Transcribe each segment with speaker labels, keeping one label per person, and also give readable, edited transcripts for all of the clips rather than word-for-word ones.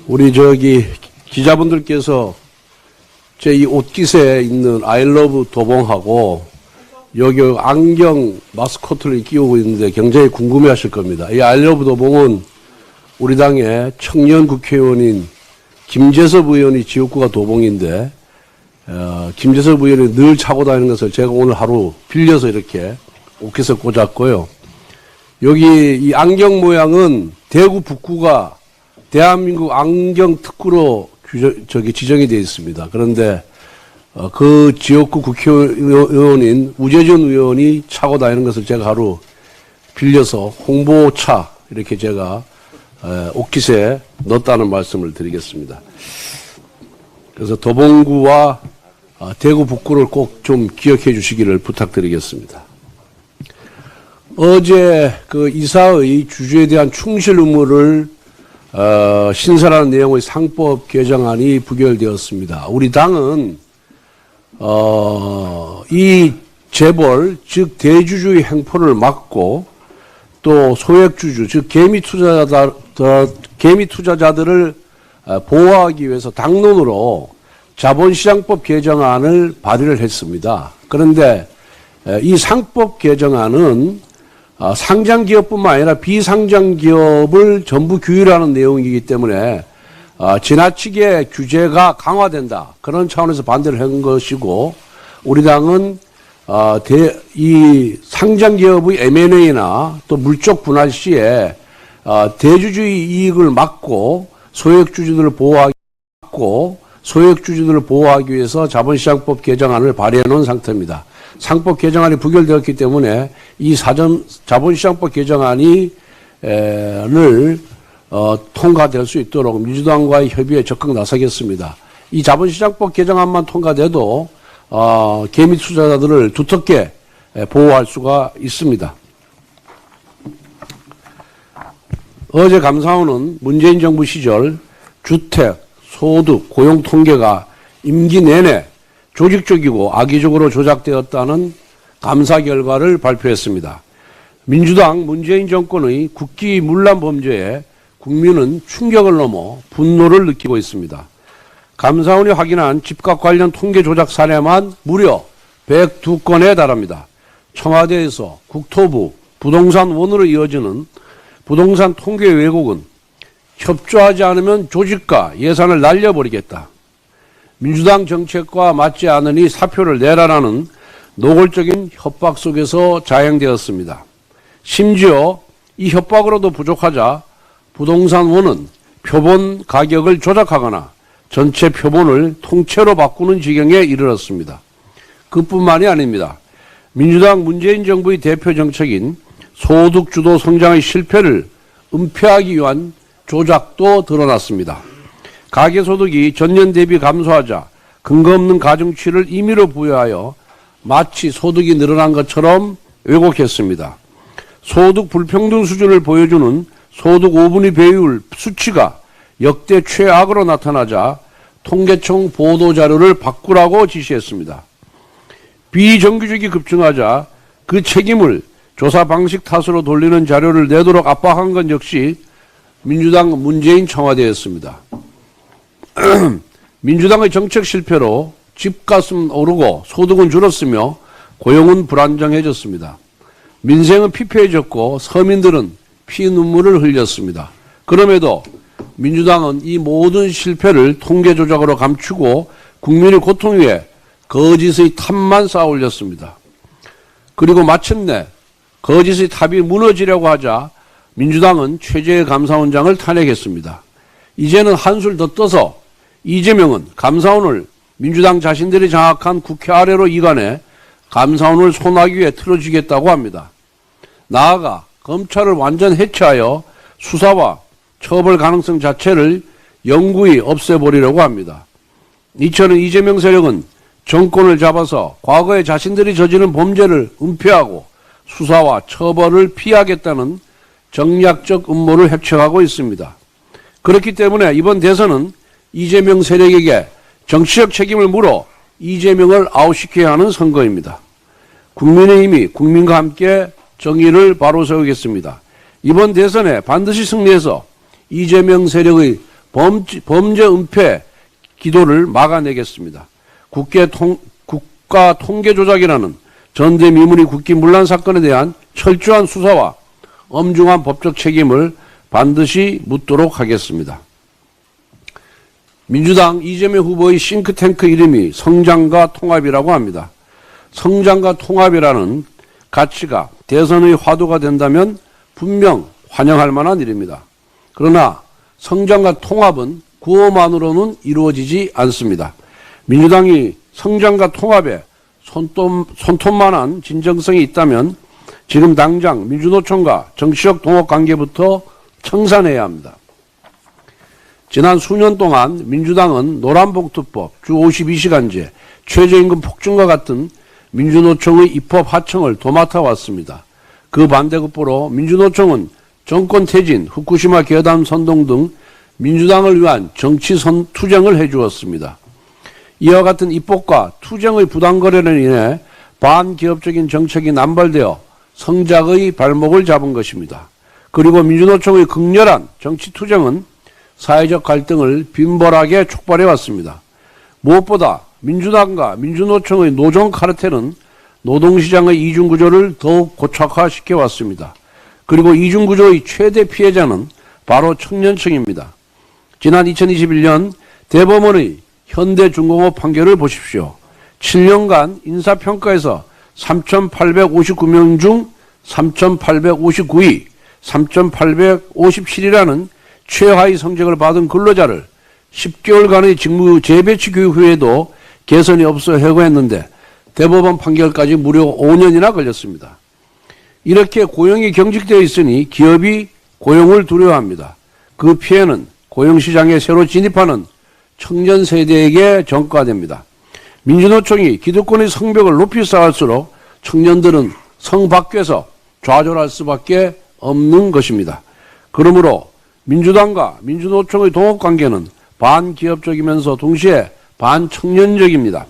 Speaker 1: 우리 기자분들께서 제 이 옷깃에 있는 I love 도봉하고 여기 안경 마스코트를 끼우고 있는데 굉장히 궁금해 하실 겁니다. 이 I love 도봉은 우리 당의 청년 국회의원인 김재섭 의원이 지역구가 도봉인데, 김재섭 의원이 늘 차고 다니는 것을 제가 오늘 하루 빌려서 이렇게 옷깃에 꽂았고요. 여기 이 안경 모양은 대구 북구가 대한민국 안경 특구로 지정이 되어 있습니다. 그런데 그 지역구 국회의원인 우재준 의원이 차고 다니는 것을 제가 하루 빌려서 홍보차 이렇게 제가 옷깃에 넣었다는 말씀을 드리겠습니다. 그래서 도봉구와 대구 북구를 꼭 좀 기억해 주시기를 부탁드리겠습니다. 어제 그 이사의 주주에 대한 충실 의무를 신설하는 내용의 상법 개정안이 부결되었습니다. 우리 당은 이 재벌 즉 대주주의 행포를 막고 또 소액주주 즉 개미 투자자들을 보호하기 위해서 당론으로 자본시장법 개정안을 발의를 했습니다. 그런데 이 상법 개정안은 상장기업뿐만 아니라 비상장기업을 전부 규율하는 내용이기 때문에 지나치게 규제가 강화된다. 그런 차원에서 반대를 한 것이고, 우리 당은 이 상장기업의 M&A나 또 물적 분할 시에 대주주의 이익을 막고 소액주주들을 보호하기 위해서 자본시장법 개정안을 발의해 놓은 상태입니다. 상법 개정안이 부결되었기 때문에 이 자본시장법 개정안이 통과될 수 있도록 민주당과의 협의에 적극 나서겠습니다. 이 자본시장법 개정안만 통과돼도 개미 투자자들을 두텁게 보호할 수가 있습니다. 어제 감사원은 문재인 정부 시절 주택, 소득, 고용 통계가 임기 내내 조직적이고 악의적으로 조작되었다는 감사 결과를 발표했습니다. 민주당 문재인 정권의 국기 문란 범죄에 국민은 충격을 넘어 분노를 느끼고 있습니다. 감사원이 확인한 집값 관련 통계 조작 사례만 무려 102건에 달합니다. 청와대에서 국토부, 부동산원으로 이어지는 부동산 통계 왜곡은 협조하지 않으면 조직과 예산을 날려버리겠다. 민주당 정책과 맞지 않으니 사표를 내라라는 노골적인 협박 속에서 자행되었습니다. 심지어 이 협박으로도 부족하자 부동산원은 표본 가격을 조작하거나 전체 표본을 통째로 바꾸는 지경에 이르렀습니다. 그뿐만이 아닙니다. 민주당 문재인 정부의 대표 정책인 소득주도 성장의 실패를 은폐하기 위한 조작도 드러났습니다. 가계소득이 전년 대비 감소하자 근거 없는 가중치를 임의로 부여하여 마치 소득이 늘어난 것처럼 왜곡했습니다. 소득 불평등 수준을 보여주는 소득 5분위 배율 수치가 역대 최악으로 나타나자 통계청 보도자료를 바꾸라고 지시했습니다. 비정규직이 급증하자 그 책임을 조사 방식 탓으로 돌리는 자료를 내도록 압박한 건 역시 민주당 문재인 청와대였습니다. 민주당의 정책 실패로 집값은 오르고 소득은 줄었으며 고용은 불안정해졌습니다. 민생은 피폐해졌고 서민들은 피눈물을 흘렸습니다. 그럼에도 민주당은 이 모든 실패를 통계 조작으로 감추고 국민의 고통 위에 거짓의 탑만 쌓아 올렸습니다. 그리고 마침내 거짓의 탑이 무너지려고 하자 민주당은 최재해 감사원장을 탄핵했습니다. 이제는 한술 더 떠서 이재명은 감사원을 민주당 자신들이 장악한 국회 아래로 이관해 감사원을 손아귀 위에 틀어주겠다고 합니다. 나아가 검찰을 완전 해체하여 수사와 처벌 가능성 자체를 영구히 없애버리려고 합니다. 이처럼 이재명 세력은 정권을 잡아서 과거에 자신들이 저지른 범죄를 은폐하고 수사와 처벌을 피하겠다는 정략적 음모를 핵척하고 있습니다. 그렇기 때문에 이번 대선은 이재명 세력에게 정치적 책임을 물어 이재명을 아웃시켜야 하는 선거입니다. 국민의힘이 국민과 함께 정의를 바로 세우겠습니다. 이번 대선에 반드시 승리해서 이재명 세력의 범죄 은폐 기도를 막아내겠습니다. 국가 통계 조작이라는 전대미문이 국기 문란 사건에 대한 철저한 수사와 엄중한 법적 책임을 반드시 묻도록 하겠습니다. 민주당 이재명 후보의 싱크탱크 이름이 성장과 통합이라고 합니다. 성장과 통합이라는 가치가 대선의 화두가 된다면 분명 환영할 만한 일입니다. 그러나 성장과 통합은 구호만으로는 이루어지지 않습니다. 민주당이 성장과 통합에 손톱만한 진정성이 있다면 지금 당장 민주노총과 정치적 동업 관계부터 청산해야 합니다. 지난 수년 동안 민주당은 노란봉투법, 주 52시간제, 최저임금 폭증과 같은 민주노총의 입법 하청을 도맡아 왔습니다. 그 반대급부로 민주노총은 정권 퇴진, 후쿠시마 괴담 선동 등 민주당을 위한 정치 투쟁을 해주었습니다. 이와 같은 입법과 투쟁의 부당거래로 인해 반기업적인 정책이 남발되어 성장의 발목을 잡은 것입니다. 그리고 민주노총의 극렬한 정치 투쟁은 사회적 갈등을 빈번하게 촉발해 왔습니다. 무엇보다 민주당과 민주노총의 노정 카르텔은 노동시장의 이중구조를 더욱 고착화시켜 왔습니다. 그리고 이중구조의 최대 피해자는 바로 청년층입니다. 지난 2021년 대법원의 현대중공업 판결을 보십시오. 7년간 인사평가에서 3,859명 중 3,859위, 3,857이라는 최하위 성적을 받은 근로자를 10개월간의 직무 재배치 교육 후에도 개선이 없어 해고했는데 대법원 판결까지 무려 5년이나 걸렸습니다. 이렇게 고용이 경직되어 있으니 기업이 고용을 두려워합니다. 그 피해는 고용시장에 새로 진입하는 청년 세대에게 전가됩니다. 민주노총이 기득권의 성벽을 높이 쌓을수록 청년들은 성 밖에서 좌절할 수밖에 없는 것입니다. 그러므로 민주당과 민주노총의 동업관계는 반기업적이면서 동시에 반청년적입니다.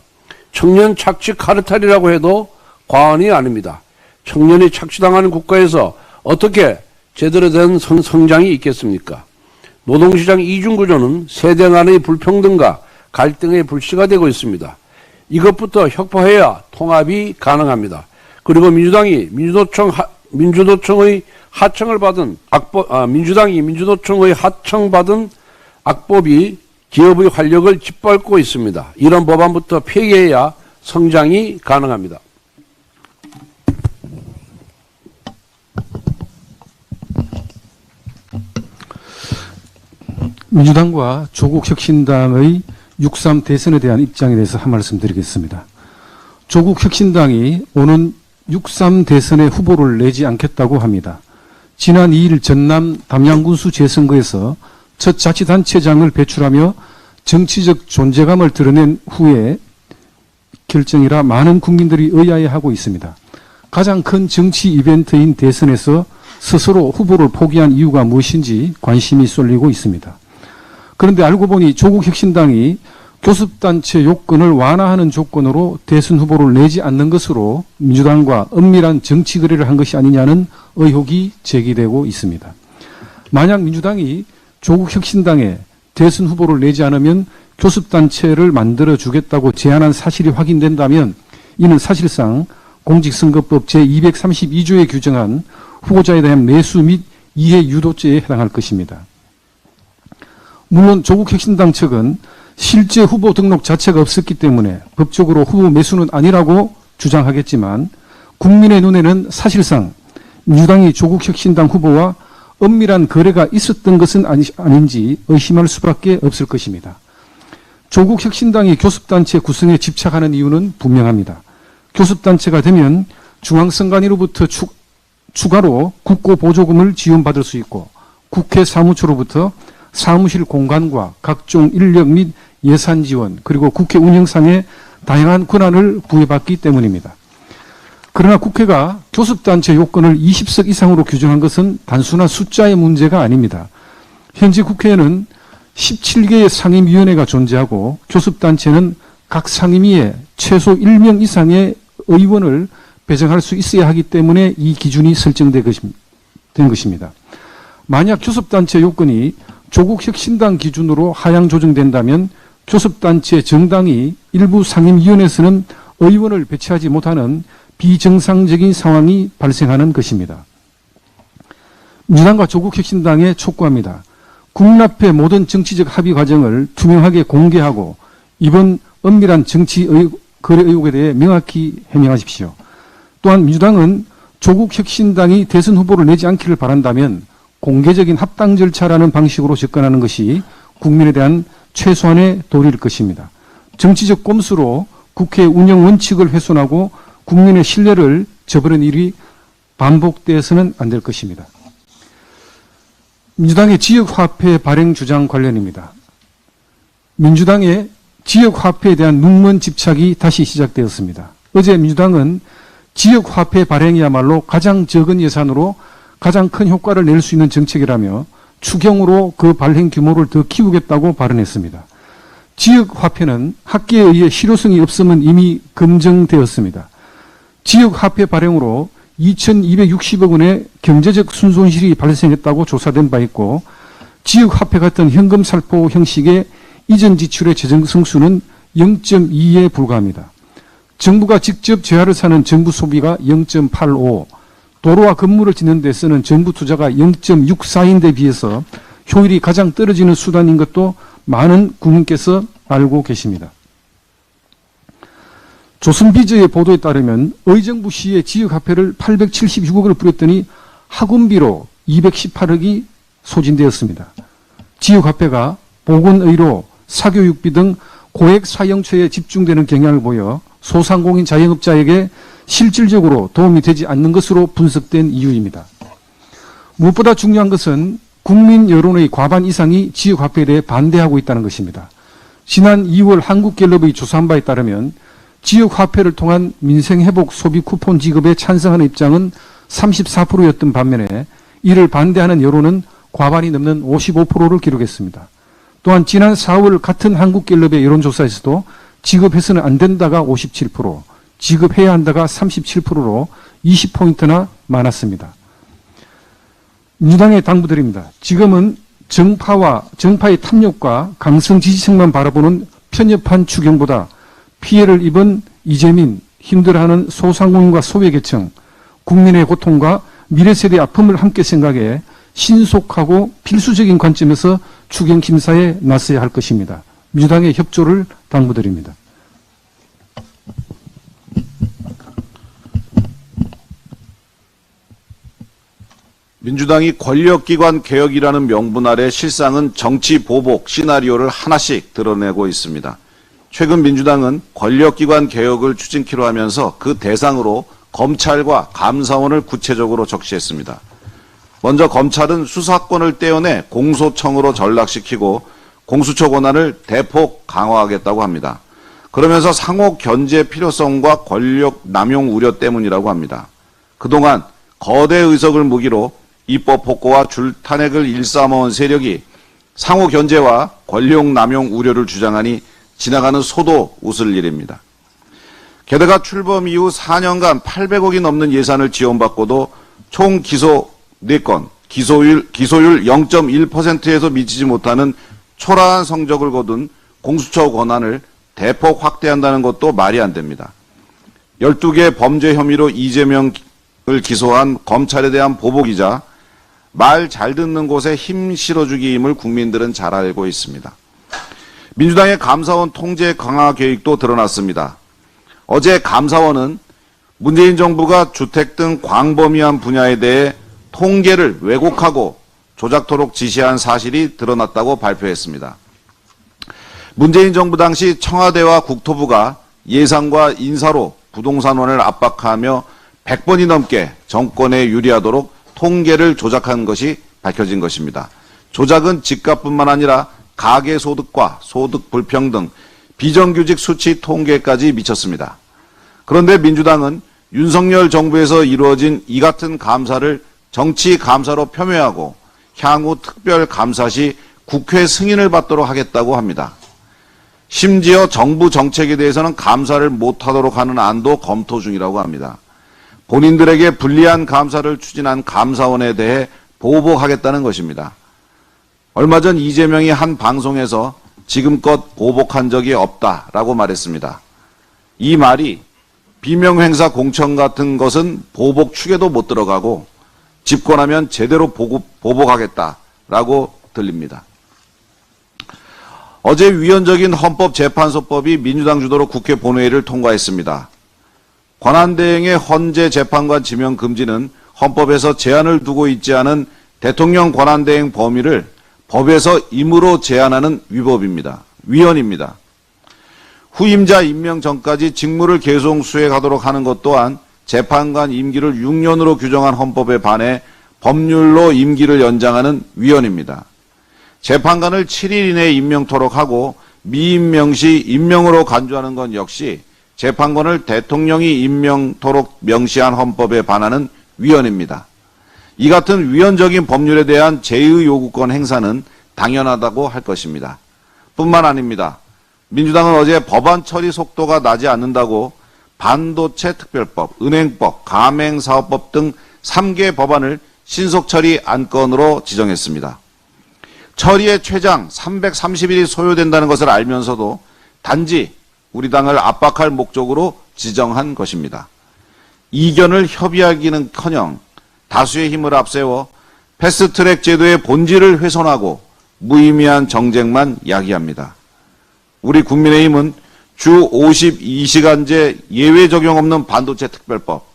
Speaker 1: 청년 착취 카르텔이라고 해도 과언이 아닙니다. 청년이 착취당하는 국가에서 어떻게 제대로 된 성장이 있겠습니까? 노동시장 이중구조는 세대 간의 불평등과 갈등의 불씨가 되고 있습니다. 이것부터 혁파해야 통합이 가능합니다. 그리고 민주당이 민주노총의 하청을 받은 민주당이 민주노총의 하청받은 악법이 기업의 활력을 짓밟고 있습니다. 이런 법안부터 폐기해야 성장이 가능합니다.
Speaker 2: 민주당과 조국혁신당의 6.3 대선에 대한 입장에 대해서 한 말씀 드리겠습니다. 조국혁신당이 오는 6.3 대선에 후보를 내지 않겠다고 합니다. 지난 2일 전남 담양군수 재선거에서 첫 자치단체장을 배출하며 정치적 존재감을 드러낸 후에 결정이라 많은 국민들이 의아해하고 있습니다. 가장 큰 정치 이벤트인 대선에서 스스로 후보를 포기한 이유가 무엇인지 관심이 쏠리고 있습니다. 그런데 알고 보니 조국혁신당이 교섭단체 요건을 완화하는 조건으로 대선 후보를 내지 않는 것으로 민주당과 은밀한 정치 거래를 한 것이 아니냐는 의혹이 제기되고 있습니다. 만약 민주당이 조국혁신당에 대선 후보를 내지 않으면 교섭단체를 만들어주겠다고 제안한 사실이 확인된다면 이는 사실상 공직선거법 제232조에 규정한 후보자에 대한 매수 및 이해 유도죄에 해당할 것입니다. 물론 조국혁신당 측은 실제 후보 등록 자체가 없었기 때문에 법적으로 후보 매수는 아니라고 주장하겠지만 국민의 눈에는 사실상 민주당이 조국혁신당 후보와 엄밀한 거래가 있었던 것은 아닌지 의심할 수밖에 없을 것입니다. 조국혁신당이 교섭단체 구성에 집착하는 이유는 분명합니다. 교섭단체가 되면 중앙선관위로부터 추가로 국고보조금을 지원받을 수 있고 국회 사무처로부터 사무실 공간과 각종 인력 및 예산 지원 그리고 국회 운영상의 다양한 권한을 부여받기 때문입니다. 그러나 국회가 교섭단체 요건을 20석 이상으로 규정한 것은 단순한 숫자의 문제가 아닙니다. 현재 국회에는 17개의 상임위원회가 존재하고 교섭단체는 각 상임위에 최소 1명 이상의 의원을 배정할 수 있어야 하기 때문에 이 기준이 설정된 것입니다. 만약 교섭단체 요건이 조국 혁신당 기준으로 하향 조정된다면 교섭단체 정당이 일부 상임위원회에서는 의원을 배치하지 못하는 비정상적인 상황이 발생하는 것입니다. 민주당과 조국혁신당에 촉구합니다. 국민앞에 모든 정치적 합의 과정을 투명하게 공개하고 이번 엄밀한 정치 거래 의혹에 대해 명확히 해명하십시오. 또한 민주당은 조국혁신당이 대선 후보를 내지 않기를 바란다면 공개적인 합당 절차라는 방식으로 접근하는 것이 국민에 대한 최소한의 도리일 것입니다. 정치적 꼼수로 국회 운영 원칙을 훼손하고 국민의 신뢰를 저버리는 일이 반복되어서는 안 될 것입니다. 민주당의 지역화폐 발행 주장 관련입니다. 민주당의 지역화폐에 대한 눈먼 집착이 다시 시작되었습니다. 어제 민주당은 지역화폐 발행이야말로 가장 적은 예산으로 가장 큰 효과를 낼 수 있는 정책이라며 추경으로 그 발행 규모를 더 키우겠다고 발언했습니다. 지역화폐는 학계에 의해 실효성이 없음은 이미 검증되었습니다. 지역화폐 발행으로 2,260억 원의 경제적 순손실이 발생했다고 조사된 바 있고 지역화폐 같은 현금 살포 형식의 이전 지출의 재정 성수는 0.2에 불과합니다. 정부가 직접 재화를 사는 정부 소비가 0.85, 도로와 건물을 짓는 데 쓰는 정부 투자가 0.64인데 비해서 효율이 가장 떨어지는 수단인 것도 많은 국민께서 알고 계십니다. 조선비저의 보도에 따르면 의정부 시의 지역화폐를 876억을 뿌렸더니 학원비로 218억이 소진되었습니다. 지역화폐가 보건의료, 사교육비 등 고액 사용처에 집중되는 경향을 보여 소상공인 자영업자에게 실질적으로 도움이 되지 않는 것으로 분석된 이유입니다. 무엇보다 중요한 것은 국민 여론의 과반 이상이 지역화폐에 대해 반대하고 있다는 것입니다. 지난 2월 한국갤럽의 조사한 바에 따르면 지역화폐를 통한 민생회복 소비 쿠폰 지급에 찬성하는 입장은 34%였던 반면에 이를 반대하는 여론은 과반이 넘는 55%를 기록했습니다. 또한 지난 4월 같은 한국갤럽의 여론조사에서도 지급해서는 안 된다가 57%, 지급해야 한다가 37%로 20포인트나 많았습니다. 민주당에 당부드립니다. 지금은 정파의 탐욕과 강성 지지층만 바라보는 편협한 추경보다 피해를 입은 이재민, 힘들어하는 소상공인과 소외계층, 국민의 고통과 미래세대의 아픔을 함께 생각해 신속하고 필수적인 관점에서 추경 심사에 나서야 할 것입니다. 민주당의 협조를 당부드립니다.
Speaker 3: 민주당이 권력기관 개혁이라는 명분 아래 실상은 정치 보복 시나리오를 하나씩 드러내고 있습니다. 최근 민주당은 권력기관 개혁을 추진키로 하면서 그 대상으로 검찰과 감사원을 구체적으로 적시했습니다. 먼저 검찰은 수사권을 떼어내 공소청으로 전락시키고 공수처 권한을 대폭 강화하겠다고 합니다. 그러면서 상호 견제 필요성과 권력 남용 우려 때문이라고 합니다. 그동안 거대 의석을 무기로 입법 폭거와 줄탄핵을 일삼아온 세력이 상호 견제와 권력 남용 우려를 주장하니 지나가는 소도 웃을 일입니다. 게다가 출범 이후 4년간 800억이 넘는 예산을 지원받고도 총 기소 4건, 기소율 0.1%에서 미치지 못하는 초라한 성적을 거둔 공수처 권한을 대폭 확대한다는 것도 말이 안 됩니다. 12개 범죄 혐의로 이재명을 기소한 검찰에 대한 보복이자 말 잘 듣는 곳에 힘 실어주기임을 국민들은 잘 알고 있습니다. 민주당의 감사원 통제 강화 계획도 드러났습니다. 어제 감사원은 문재인 정부가 주택 등 광범위한 분야에 대해 통계를 왜곡하고 조작토록 지시한 사실이 드러났다고 발표했습니다. 문재인 정부 당시 청와대와 국토부가 예산과 인사로 부동산원을 압박하며 100번이 넘게 정권에 유리하도록 통계를 조작한 것이 밝혀진 것입니다. 조작은 집값뿐만 아니라 가계소득과 소득 불평등, 비정규직 수치 통계까지 미쳤습니다. 그런데 민주당은 윤석열 정부에서 이루어진 이 같은 감사를 정치 감사로 폄훼하고 향후 특별 감사 시 국회 승인을 받도록 하겠다고 합니다. 심지어 정부 정책에 대해서는 감사를 못하도록 하는 안도 검토 중이라고 합니다. 본인들에게 불리한 감사를 추진한 감사원에 대해 보복하겠다는 것입니다. 얼마 전 이재명이 한 방송에서 지금껏 보복한 적이 없다라고 말했습니다. 이 말이 비명행사 공천 같은 것은 보복 축에도 못 들어가고 집권하면 제대로 보복하겠다라고 들립니다. 어제 위헌적인 헌법재판소법이 민주당 주도로 국회 본회의를 통과했습니다. 권한대행의 헌재 재판관 지명 금지는 헌법에서 제한을 두고 있지 않은 대통령 권한대행 범위를 법에서 임의로 제한하는 위헌입니다. 후임자 임명 전까지 직무를 계속 수행하도록 하는 것 또한 재판관 임기를 6년으로 규정한 헌법에 반해 법률로 임기를 연장하는 위헌입니다. 재판관을 7일 이내에 임명토록 하고 미임명 시 임명으로 간주하는 건 역시 재판관을 대통령이 임명토록 명시한 헌법에 반하는 위헌입니다. 이 같은 위헌적인 법률에 대한 제의 요구권 행사는 당연하다고 할 것입니다. 뿐만 아닙니다. 민주당은 어제 법안 처리 속도가 나지 않는다고 반도체 특별법, 은행법, 가맹사업법 등 3개 법안을 신속 처리 안건으로 지정했습니다. 처리에 최장 330일이 소요된다는 것을 알면서도 단지 우리 당을 압박할 목적으로 지정한 것입니다. 이견을 협의하기는커녕 다수의 힘을 앞세워 패스트트랙 제도의 본질을 훼손하고 무의미한 정쟁만 야기합니다. 우리 국민의힘은 주 52시간제 예외 적용 없는 반도체 특별법,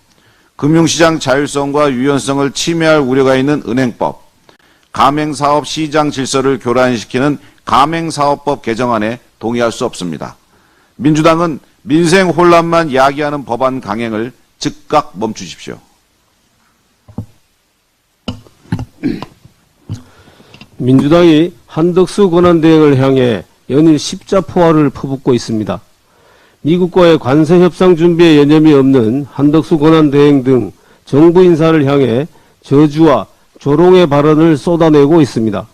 Speaker 3: 금융시장 자율성과 유연성을 침해할 우려가 있는 은행법, 가맹사업 시장 질서를 교란시키는 가맹사업법 개정안에 동의할 수 없습니다. 민주당은 민생 혼란만 야기하는 법안 강행을 즉각 멈추십시오.
Speaker 4: 민주당이 한덕수 권한대행을 향해 연일 십자포화를 퍼붓고 있습니다. 미국과의 관세 협상 준비에 여념이 없는 한덕수 권한대행 등 정부 인사를 향해 저주와 조롱의 발언을 쏟아내고 있습니다.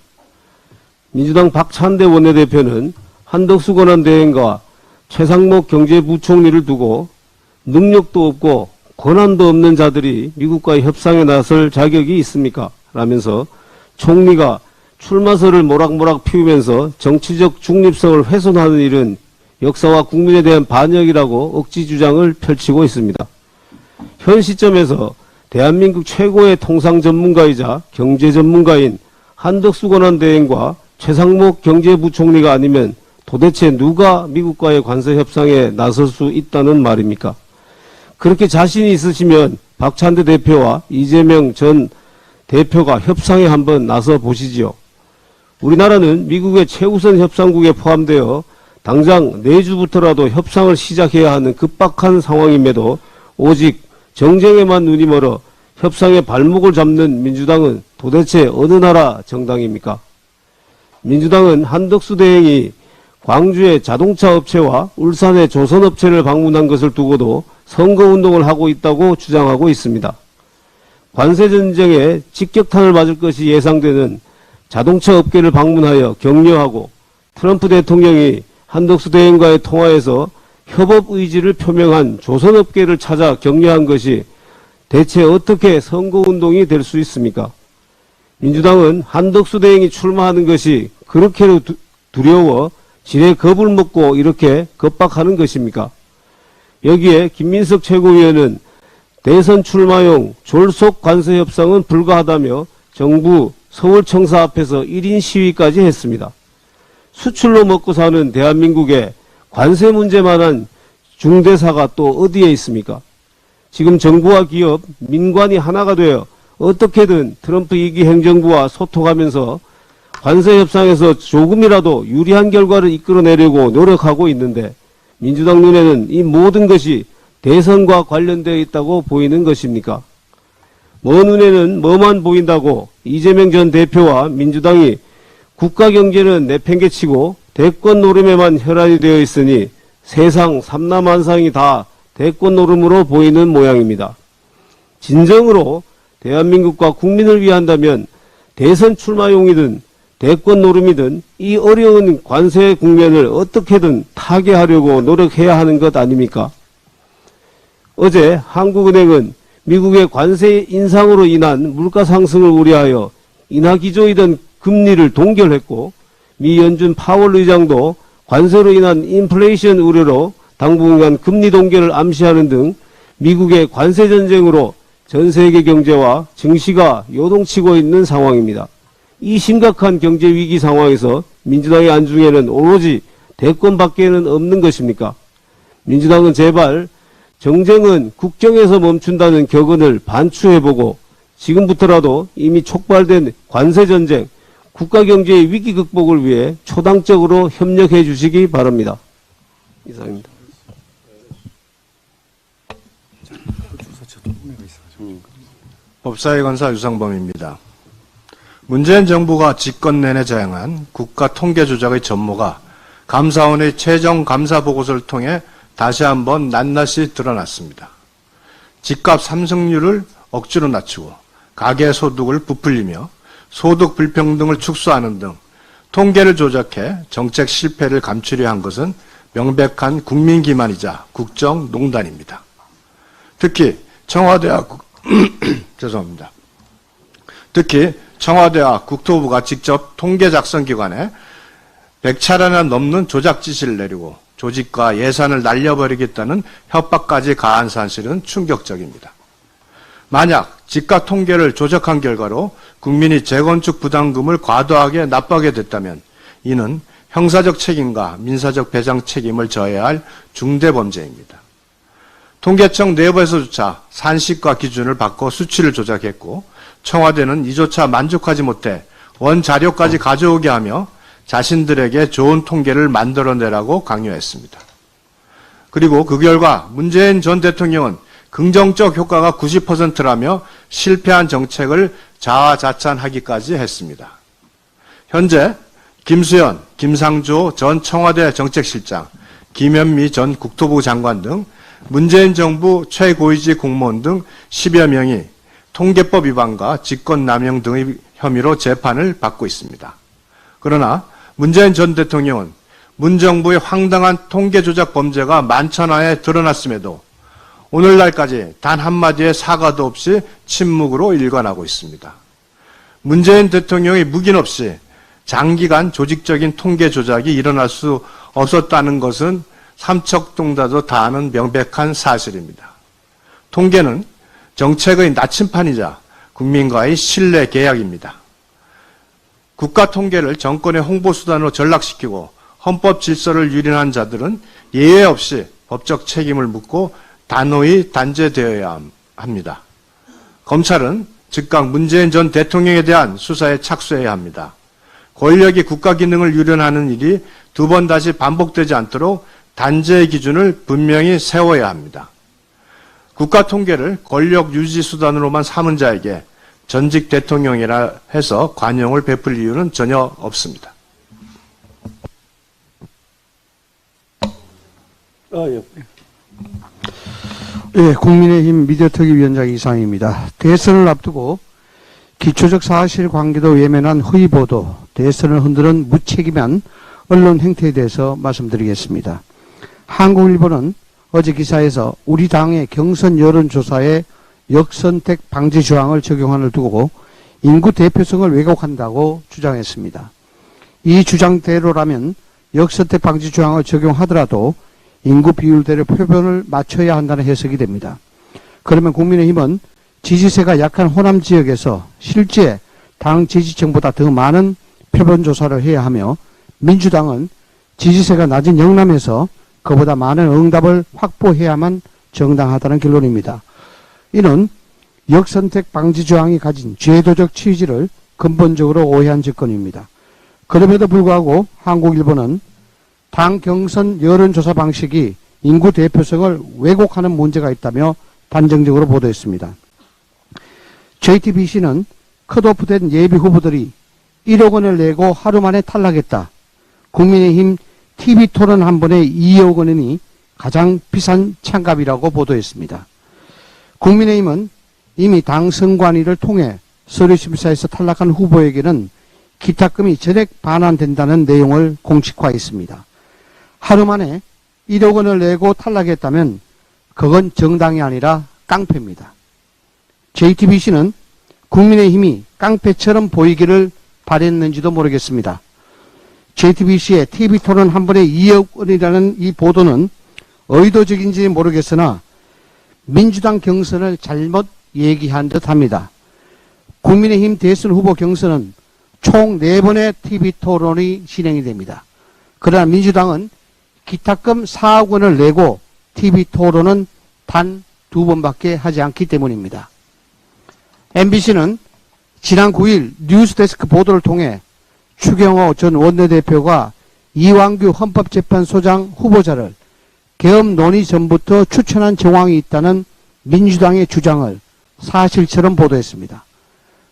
Speaker 4: 민주당 박찬대 원내대표는 한덕수 권한대행과 최상목 경제부총리를 두고 능력도 없고 권한도 없는 자들이 미국과의 협상에 나설 자격이 있습니까? 라면서 총리가 출마설을 모락모락 피우면서 정치적 중립성을 훼손하는 일은 역사와 국민에 대한 반역이라고 억지 주장을 펼치고 있습니다. 현 시점에서 대한민국 최고의 통상 전문가이자 경제 전문가인 한덕수 권한대행과 최상목 경제부총리가 아니면 도대체 누가 미국과의 관세 협상에 나설 수 있다는 말입니까? 그렇게 자신이 있으시면 박찬대 대표와 이재명 전 대표가 협상에 한번 나서 보시지요. 우리나라는 미국의 최우선 협상국에 포함되어 당장 내주부터라도 협상을 시작해야 하는 급박한 상황임에도 오직 정쟁에만 눈이 멀어 협상의 발목을 잡는 민주당은 도대체 어느 나라 정당입니까? 민주당은 한덕수 대행이 광주의 자동차 업체와 울산의 조선업체를 방문한 것을 두고도 선거운동을 하고 있다고 주장하고 있습니다. 관세전쟁에 직격탄을 맞을 것이 예상되는 자동차 업계를 방문하여 격려하고 트럼프 대통령이 한덕수 대행과의 통화에서 협업 의지를 표명한 조선업계를 찾아 격려한 것이 대체 어떻게 선거운동이 될 수 있습니까? 민주당은 한덕수 대행이 출마하는 것이 그렇게 두려워 지레 겁을 먹고 이렇게 겁박하는 것입니까? 여기에 김민석 최고위원은 대선 출마용 졸속 관세 협상은 불가하다며 정부 서울청사 앞에서 1인 시위까지 했습니다. 수출로 먹고 사는 대한민국에 관세 문제만한 중대사가 또 어디에 있습니까? 지금 정부와 기업, 민관이 하나가 되어 어떻게든 트럼프 2기 행정부와 소통하면서 관세 협상에서 조금이라도 유리한 결과를 이끌어내려고 노력하고 있는데 민주당 눈에는 이 모든 것이 대선과 관련되어 있다고 보이는 것입니까? 먼 눈에는 뭐만 보인다고 이재명 전 대표와 민주당이 국가 경제는 내팽개치고 대권 노름에만 혈안이 되어 있으니 세상 삼라만상이 다 대권 노름으로 보이는 모양입니다. 진정으로 대한민국과 국민을 위한다면 대선 출마용이든 대권 노름이든 이 어려운 관세 국면을 어떻게든 타개하려고 노력해야 하는 것 아닙니까? 어제 한국은행은 미국의 관세 인상으로 인한 물가 상승을 우려하여 인하 기조이던 금리를 동결했고, 미 연준 파월 의장도 관세로 인한 인플레이션 우려로 당분간 금리 동결을 암시하는 등 미국의 관세 전쟁으로 전 세계 경제와 증시가 요동치고 있는 상황입니다. 이 심각한 경제 위기 상황에서 민주당의 안중에는 오로지 대권밖에는 없는 것입니까? 민주당은 제발 정쟁은 국정에서 멈춘다는 격언을 반추해보고 지금부터라도 이미 촉발된 관세 전쟁, 국가 경제의 위기 극복을 위해 초당적으로 협력해 주시기 바랍니다. 이상입니다.
Speaker 5: 법사위 권사 유상범입니다. 문재인 정부가 집권 내내 자행한 국가 통계 조작의 전모가 감사원의 최종 감사 보고서를 통해 다시 한번 낱낱이 드러났습니다. 집값 상승률을 억지로 낮추고 가계 소득을 부풀리며 소득 불평등을 축소하는 등 통계를 조작해 정책 실패를 감추려 한 것은 명백한 국민 기만이자 국정농단입니다. 특히 청와대와 국토부가 직접 통계 작성 기관에 100차례나 넘는 조작 지시를 내리고 조직과 예산을 날려버리겠다는 협박까지 가한 사실은 충격적입니다. 만약 집값 통계를 조작한 결과로 국민이 재건축 부담금을 과도하게 납부하게 됐다면 이는 형사적 책임과 민사적 배상 책임을 져야 할 중대범죄입니다. 통계청 내부에서조차 산식과 기준을 바꿔 수치를 조작했고 청와대는 이조차 만족하지 못해 원자료까지 가져오게 하며 자신들에게 좋은 통계를 만들어내라고 강요했습니다. 그리고 그 결과 문재인 전 대통령은 긍정적 효과가 90%라며 실패한 정책을 자화자찬하기까지 했습니다. 현재 김수현, 김상조 전 청와대 정책실장, 김현미 전 국토부 장관 등 문재인 정부 최고위직 공무원 등 10여 명이 통계법 위반과 직권남용 등의 혐의로 재판을 받고 있습니다. 그러나 문재인 전 대통령은 문 정부의 황당한 통계 조작 범죄가 만천하에 드러났음에도 오늘날까지 단 한마디의 사과도 없이 침묵으로 일관하고 있습니다. 문재인 대통령이 묵인 없이 장기간 조직적인 통계 조작이 일어날 수 없었다는 것은 삼척동자도 다 아는 명백한 사실입니다. 통계는 정책의 나침판이자 국민과의 신뢰 계약입니다. 국가 통계를 정권의 홍보수단으로 전락시키고 헌법 질서를 유린한 자들은 예외 없이 법적 책임을 묻고 단호히 단죄되어야 합니다. 검찰은 즉각 문재인 전 대통령에 대한 수사에 착수해야 합니다. 권력이 국가 기능을 유린하는 일이 두 번 다시 반복되지 않도록 단죄의 기준을 분명히 세워야 합니다. 국가 통계를 권력 유지 수단으로만 삼은 자에게 전직 대통령이라 해서 관용을 베풀 이유는 전혀 없습니다.
Speaker 6: 국민의힘 미디어특위위원장 이상입니다. 대선을 앞두고 기초적 사실관계도 외면한 허위보도, 대선을 흔드는 무책임한 언론 행태에 대해서 말씀드리겠습니다. 한국일보는 어제 기사에서 우리 당의 경선 여론조사에 역선택 방지 조항을 적용함을 두고 인구 대표성을 왜곡한다고 주장했습니다. 이 주장대로라면 역선택 방지 조항을 적용하더라도 인구 비율대로 표본을 맞춰야 한다는 해석이 됩니다. 그러면 국민의힘은 지지세가 약한 호남 지역에서 실제 당 지지층보다 더 많은 표본 조사를 해야 하며, 민주당은 지지세가 낮은 영남에서 그보다 많은 응답을 확보해야만 정당하다는 결론입니다. 이는 역선택 방지 조항이 가진 제도적 취지를 근본적으로 오해한 접근입니다. 그럼에도 불구하고 한국일보는 당 경선 여론조사 방식이 인구 대표성을 왜곡하는 문제가 있다며 단정적으로 보도했습니다. JTBC는 컷오프된 예비 후보들이 1억 원을 내고 하루 만에 탈락했다. 국민의힘 TV토론 한 번에 2억 원이니 가장 비싼 찬값이라고 보도했습니다. 국민의힘은 이미 당 선관위를 통해 서류심사에서 탈락한 후보에게는 기탁금이 전액 반환된다는 내용을 공식화했습니다. 하루 만에 1억 원을 내고 탈락했다면 그건 정당이 아니라 깡패입니다. JTBC는 국민의힘이 깡패처럼 보이기를 바랬는지도 모르겠습니다. JTBC의 TV토론 한 번에 2억 원이라는 이 보도는 의도적인지 모르겠으나 민주당 경선을 잘못 얘기한 듯합니다. 국민의힘 대선 후보 경선은 총 4번의 TV토론이 진행이 됩니다. 그러나 민주당은 기탁금 4억 원을 내고 TV토론은 단 2번밖에 하지 않기 때문입니다. MBC는 지난 9일 뉴스데스크 보도를 통해 추경호 전 원내대표가 이완규 헌법재판소장 후보자를 계엄 논의 전부터 추천한 정황이 있다는 민주당의 주장을 사실처럼 보도했습니다.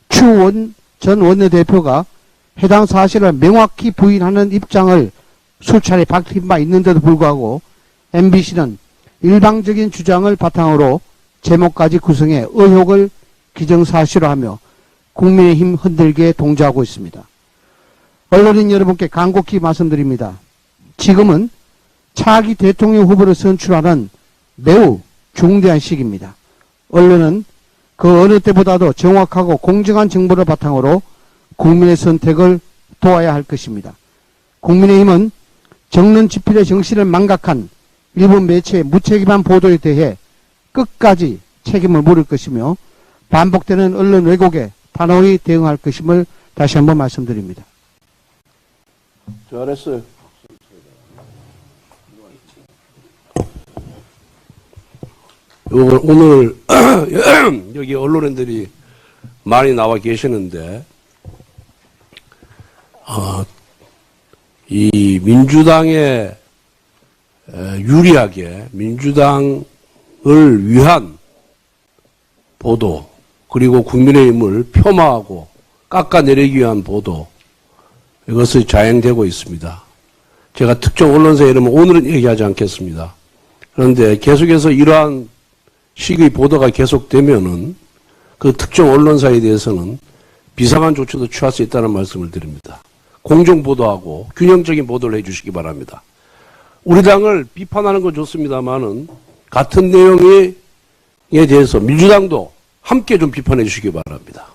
Speaker 6: 추 전 원내대표가 해당 사실을 명확히 부인하는 입장을 수차례 밝힌 바 있는데도 불구하고 MBC는 일방적인 주장을 바탕으로 제목까지 구성해 의혹을 기정사실화하며 국민의힘 흔들기에 동조하고 있습니다. 언론인 여러분께 간곡히 말씀드립니다. 지금은 차기 대통령 후보를 선출하는 매우 중대한 시기입니다. 언론은 그 어느 때보다도 정확하고 공정한 정보를 바탕으로 국민의 선택을 도와야 할 것입니다. 국민의힘은 정론 집필의 정신을 망각한 일본 매체의 무책임한 보도에 대해 끝까지 책임을 물을 것이며 반복되는 언론 왜곡에 단호히 대응할 것임을 다시 한번 말씀드립니다.
Speaker 1: 잘했어요. 오늘 여기 언론인들이 많이 나와 계시는데 이 민주당에 유리하게 민주당을 위한 보도 그리고 국민의힘을 폄하하고 깎아내리기 위한 보도 이것이 자행되고 있습니다. 제가 특정 언론사 이름은 오늘은 얘기하지 않겠습니다. 그런데 계속해서 이러한 식의 보도가 계속되면은 그 특정 언론사에 대해서는 비상한 조치도 취할 수 있다는 말씀을 드립니다. 공정 보도하고 균형적인 보도를 해주시기 바랍니다. 우리 당을 비판하는 건 좋습니다만은 같은 내용에 대해서 민주당도 함께 좀 비판해 주시기 바랍니다.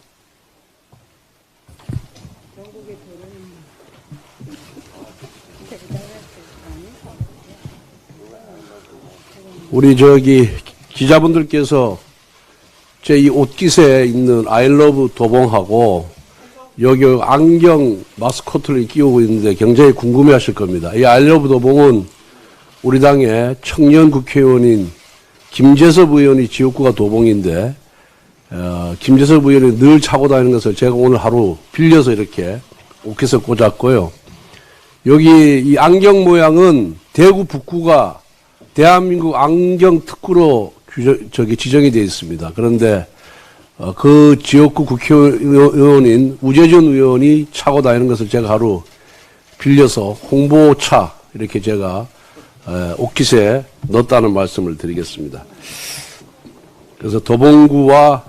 Speaker 1: 우리 기자분들께서 제 이 옷깃에 있는 I love 도봉하고 여기 안경 마스코트를 끼우고 있는데 굉장히 궁금해 하실 겁니다. 이 I love 도봉은 우리 당의 청년 국회의원인 김재섭 의원이 지역구가 도봉인데 김재섭 의원이 늘 차고 다니는 것을 제가 오늘 하루 빌려서 이렇게 옷깃에 꽂았고요. 여기 이 안경 모양은 대구 북구가 대한민국 안경 특구로 지정이 되어 있습니다. 그런데 그 지역구 국회의원인 우재준 의원이 차고 다니는 것을 제가 하루 빌려서 홍보차 이렇게 제가 옷깃에 넣었다는 말씀을 드리겠습니다. 그래서 도봉구와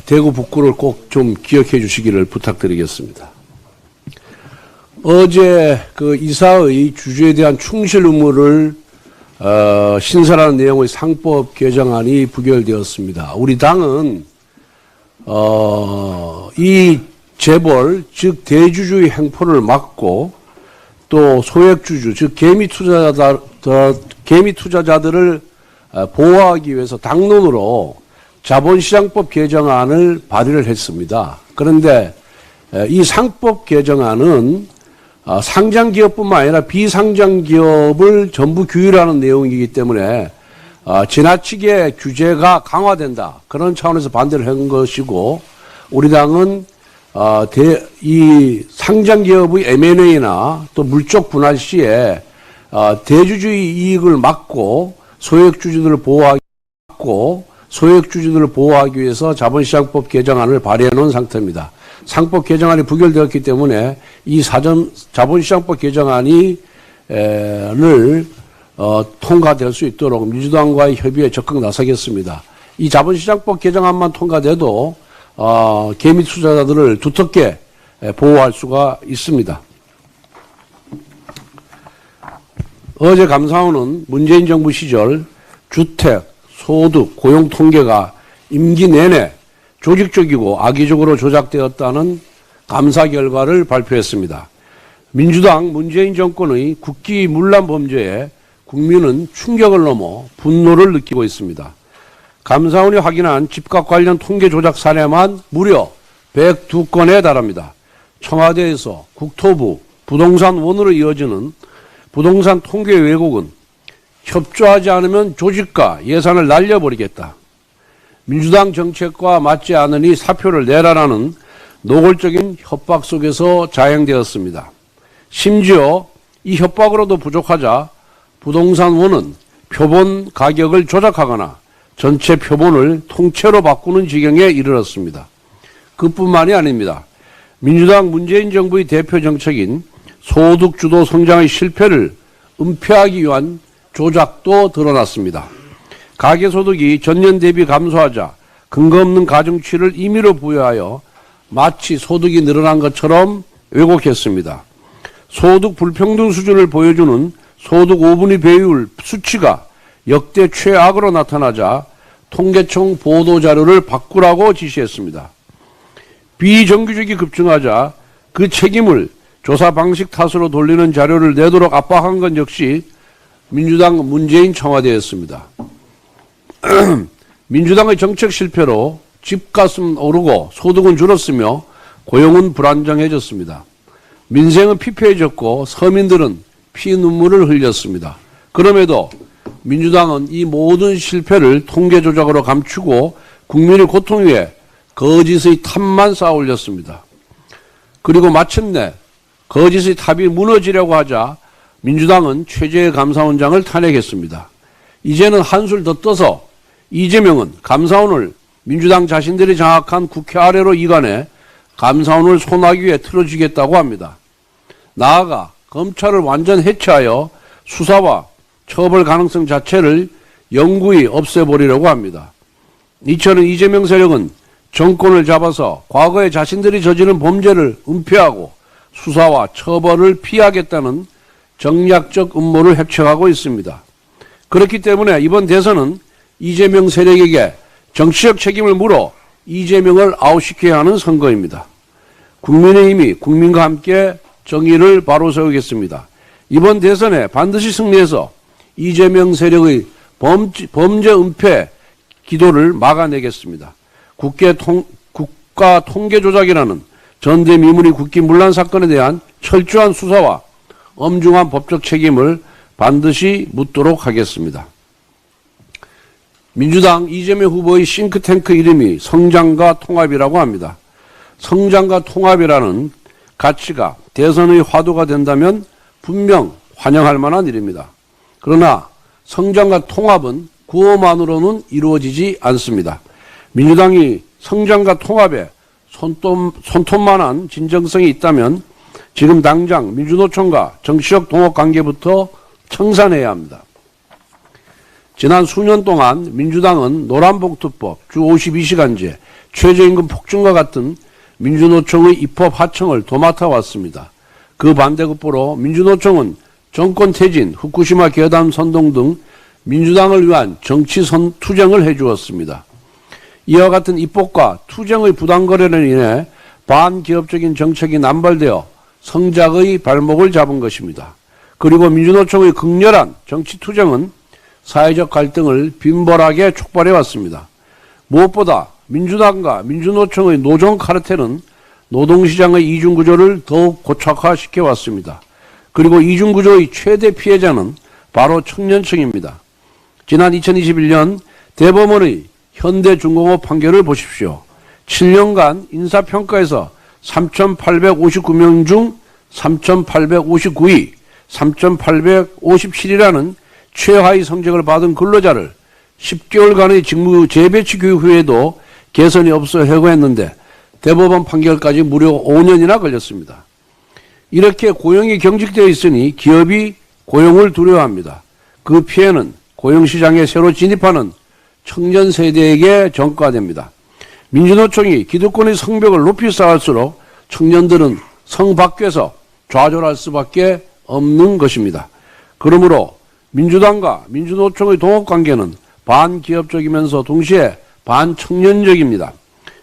Speaker 1: 대구 북구를 꼭 좀 기억해 주시기를 부탁드리겠습니다. 어제 그 이사의 주주에 대한 충실 의무를 신설하는 내용의 상법 개정안이 부결되었습니다. 우리 당은 이 재벌 즉 대주주의 행포를 막고 또 소액주주 즉 개미 투자자들을 보호하기 위해서 당론으로 자본시장법 개정안을 발의를 했습니다. 그런데 이 상법 개정안은 상장기업뿐만 아니라 비상장기업을 전부 규율하는 내용이기 때문에 지나치게 규제가 강화된다. 그런 차원에서 반대를 한 것이고 우리 당은 이 상장기업의 M&A나 또 물적 분할 시에 대주주의 이익을 막고 소액주주들을 보호하기 위해서 자본시장법 개정안을 발의해 놓은 상태입니다. 상법 개정안이 부결되었기 때문에 이 자본시장법 개정안이 통과될 수 있도록 민주당과의 협의에 적극 나서겠습니다. 이 자본시장법 개정안만 통과돼도 개미 투자자들을 두텁게 보호할 수가 있습니다. 어제 감사원은 문재인 정부 시절 주택, 소득, 고용 통계가 임기 내내 조직적이고 악의적으로 조작되었다는 감사 결과를 발표했습니다. 민주당 문재인 정권의 국기 문란 범죄에 국민은 충격을 넘어 분노를 느끼고 있습니다. 감사원이 확인한 집값 관련 통계 조작 사례만 무려 102건에 달합니다. 청와대에서 국토부, 부동산원으로 이어지는 부동산 통계 왜곡은 협조하지 않으면 조직과 예산을 날려버리겠다. 민주당 정책과 맞지 않으니 사표를 내라라는 노골적인 협박 속에서 자행되었습니다. 심지어 이 협박으로도 부족하자 부동산원은 표본 가격을 조작하거나 전체 표본을 통째로 바꾸는 지경에 이르렀습니다. 그뿐만이 아닙니다. 민주당 문재인 정부의 대표 정책인 소득주도 성장의 실패를 은폐하기 위한 조작도 드러났습니다. 가계소득이 전년 대비 감소하자 근거 없는 가중치를 임의로 부여하여 마치 소득이 늘어난 것처럼 왜곡했습니다. 소득 불평등 수준을 보여주는 소득 5분위 배율 수치가 역대 최악으로 나타나자 통계청 보도자료를 바꾸라고 지시했습니다. 비정규직이 급증하자 그 책임을 조사 방식 탓으로 돌리는 자료를 내도록 압박한 건 역시 민주당 문재인 청와대였습니다. 민주당의 정책 실패로 집값은 오르고 소득은 줄었으며 고용은 불안정해졌습니다. 민생은 피폐해졌고 서민들은 피눈물을 흘렸습니다. 그럼에도 민주당은 이 모든 실패를 통계 조작으로 감추고 국민의 고통 위에 거짓의 탑만 쌓아 올렸습니다. 그리고 마침내 거짓의 탑이 무너지려고 하자 민주당은 최재해 감사원장을 탄핵했습니다. 이제는 한술 더 떠서 이재명은 감사원을 민주당 자신들이 장악한 국회 아래로 이관해 감사원을 소나기 위에 틀어주겠다고 합니다. 나아가 검찰을 완전 해체하여 수사와 처벌 가능성 자체를 영구히 없애버리려고 합니다. 이처럼 이재명 세력은 정권을 잡아서 과거에 자신들이 저지른 범죄를 은폐하고 수사와 처벌을 피하겠다는 정략적 음모를 핵척하고 있습니다. 그렇기 때문에 이번 대선은 이재명 세력에게 정치적 책임을 물어 이재명을 아웃시켜야 하는 선거입니다. 국민의힘이 국민과 함께 정의를 바로 세우겠습니다. 이번 대선에 반드시 승리해서 이재명 세력의 범죄 은폐 기도를 막아내겠습니다. 국가 통계 조작이라는 전대미문의 국기 문란 사건에 대한 철저한 수사와 엄중한 법적 책임을 반드시 묻도록 하겠습니다. 민주당 이재명 후보의 싱크탱크 이름이 성장과 통합이라고 합니다. 성장과 통합이라는 가치가 대선의 화두가 된다면 분명 환영할 만한 일입니다. 그러나 성장과 통합은 구호만으로는 이루어지지 않습니다. 민주당이 성장과 통합에 손톱만한 진정성이 있다면 지금 당장 민주노총과 정치적 동업 관계부터 청산해야 합니다. 지난 수년 동안 민주당은 노란봉투법, 주 52시간제, 최저임금 폭증과 같은 민주노총의 입법 하청을 도맡아 왔습니다. 그 반대급부로 민주노총은 정권 퇴진, 후쿠시마 괴담 선동 등 민주당을 위한 정치 투쟁을 해주었습니다. 이와 같은 입법과 투쟁의 부당거래로 인해 반기업적인 정책이 남발되어 성작의 발목을 잡은 것입니다. 그리고 민주노총의 극렬한 정치 투쟁은 사회적 갈등을 빈번하게 촉발해 왔습니다. 무엇보다 민주당과 민주노총의 노정 카르텔은 노동시장의 이중구조를 더욱 고착화시켜 왔습니다. 그리고 이중구조의 최대 피해자는 바로 청년층입니다. 지난 2021년 대법원의 현대중공업 판결을 보십시오. 7년간 인사평가에서 3,859명 중 3,859위, 3,857이라는 최하위 성적을 받은 근로자를 10개월간의 직무 재배치 교육 후에도 개선이 없어 해고했는데 대법원 판결까지 무려 5년이나 걸렸습니다. 이렇게 고용이 경직되어 있으니 기업이 고용을 두려워합니다. 그 피해는 고용시장에 새로 진입하는 청년 세대에게 전가됩니다. 민주노총이 기득권의 성벽을 높이 쌓을수록 청년들은 성 밖에서 좌절할 수밖에 없는 것입니다. 그러므로 민주당과 민주노총의 동업관계는 반기업적이면서 동시에 반청년적입니다.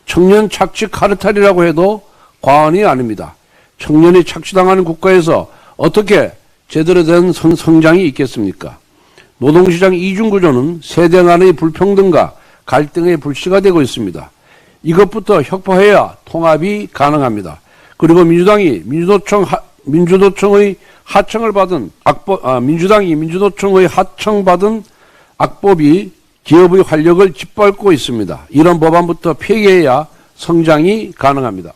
Speaker 1: 청년 착취 카르텔이라고 해도 과언이 아닙니다. 청년이 착취당하는 국가에서 어떻게 제대로 된 성장이 있겠습니까? 노동시장 이중구조는 세대 간의 불평등과 갈등의 불씨가 되고 있습니다. 이것부터 혁파해야 통합이 가능합니다. 그리고 민주당이 민주노총의 하청을 받은 민주당이 민주노총의 하청받은 악법이 기업의 활력을 짓밟고 있습니다. 이런 법안부터 폐기해야 성장이 가능합니다.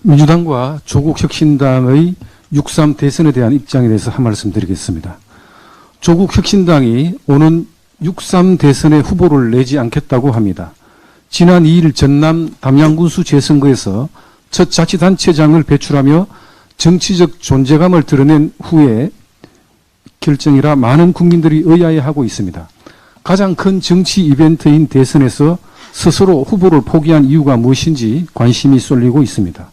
Speaker 2: 민주당과 조국혁신당의 6.3 대선에 대한 입장에 대해서 한 말씀 드리겠습니다. 조국혁신당이 오는 6.3 대선에 후보를 내지 않겠다고 합니다. 지난 2일 전남 담양군수 재선거에서 첫 자치단체장을 배출하며 정치적 존재감을 드러낸 후에 결정이라 많은 국민들이 의아해하고 있습니다. 가장 큰 정치 이벤트인 대선에서 스스로 후보를 포기한 이유가 무엇인지 관심이 쏠리고 있습니다.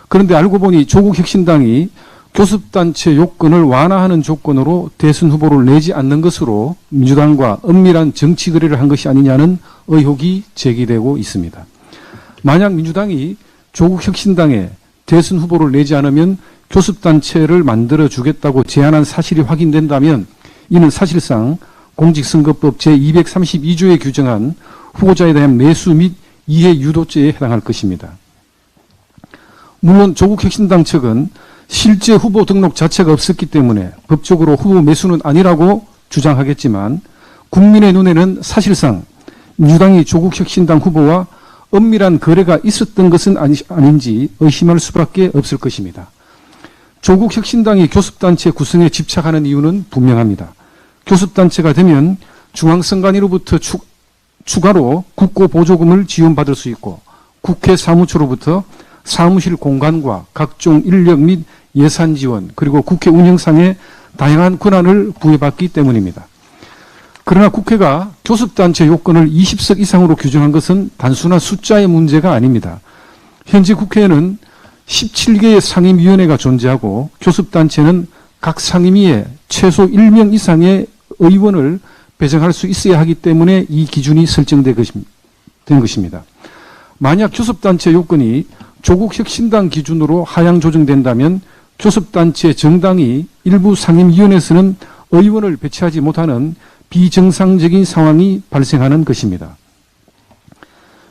Speaker 2: 그런데 알고 보니 조국혁신당이 교섭단체 요건을 완화하는 조건으로 대선 후보를 내지 않는 것으로 민주당과 은밀한 정치 거래를 한 것이 아니냐는 의혹이 제기되고 있습니다. 만약 민주당이 조국혁신당에 대선 후보를 내지 않으면 교섭단체를 만들어주겠다고 제안한 사실이 확인된다면 이는 사실상 공직선거법 제232조에 규정한 후보자에 대한 매수 및 이해 유도죄에 해당할 것입니다. 물론 조국혁신당 측은 실제 후보 등록 자체가 없었기 때문에 법적으로 후보 매수는 아니라고 주장하겠지만 국민의 눈에는 사실상 민주당이 조국혁신당 후보와 엄밀한 거래가 있었던 것은 아닌지 의심할 수밖에 없을 것입니다. 조국혁신당이 교섭단체 구성에 집착하는 이유는 분명합니다. 교섭단체가 되면 중앙선관위로부터 추가로 국고보조금을 지원받을 수 있고 국회 사무처로부터 사무실 공간과 각종 인력 및 예산 지원 그리고 국회 운영상의 다양한 권한을 부여받기 때문입니다. 그러나 국회가 교섭단체 요건을 20석 이상으로 규정한 것은 단순한 숫자의 문제가 아닙니다. 현재 국회에는 17개의 상임위원회가 존재하고 교섭단체는 각 상임위에 최소 1명 이상의 의원을 배정할 수 있어야 하기 때문에 이 기준이 설정된 것입니다. 만약 교섭단체 요건이 조국혁신당 기준으로 하향 조정된다면 교섭단체 정당이 일부 상임위원회에서는 의원을 배치하지 못하는 비정상적인 상황이 발생하는 것입니다.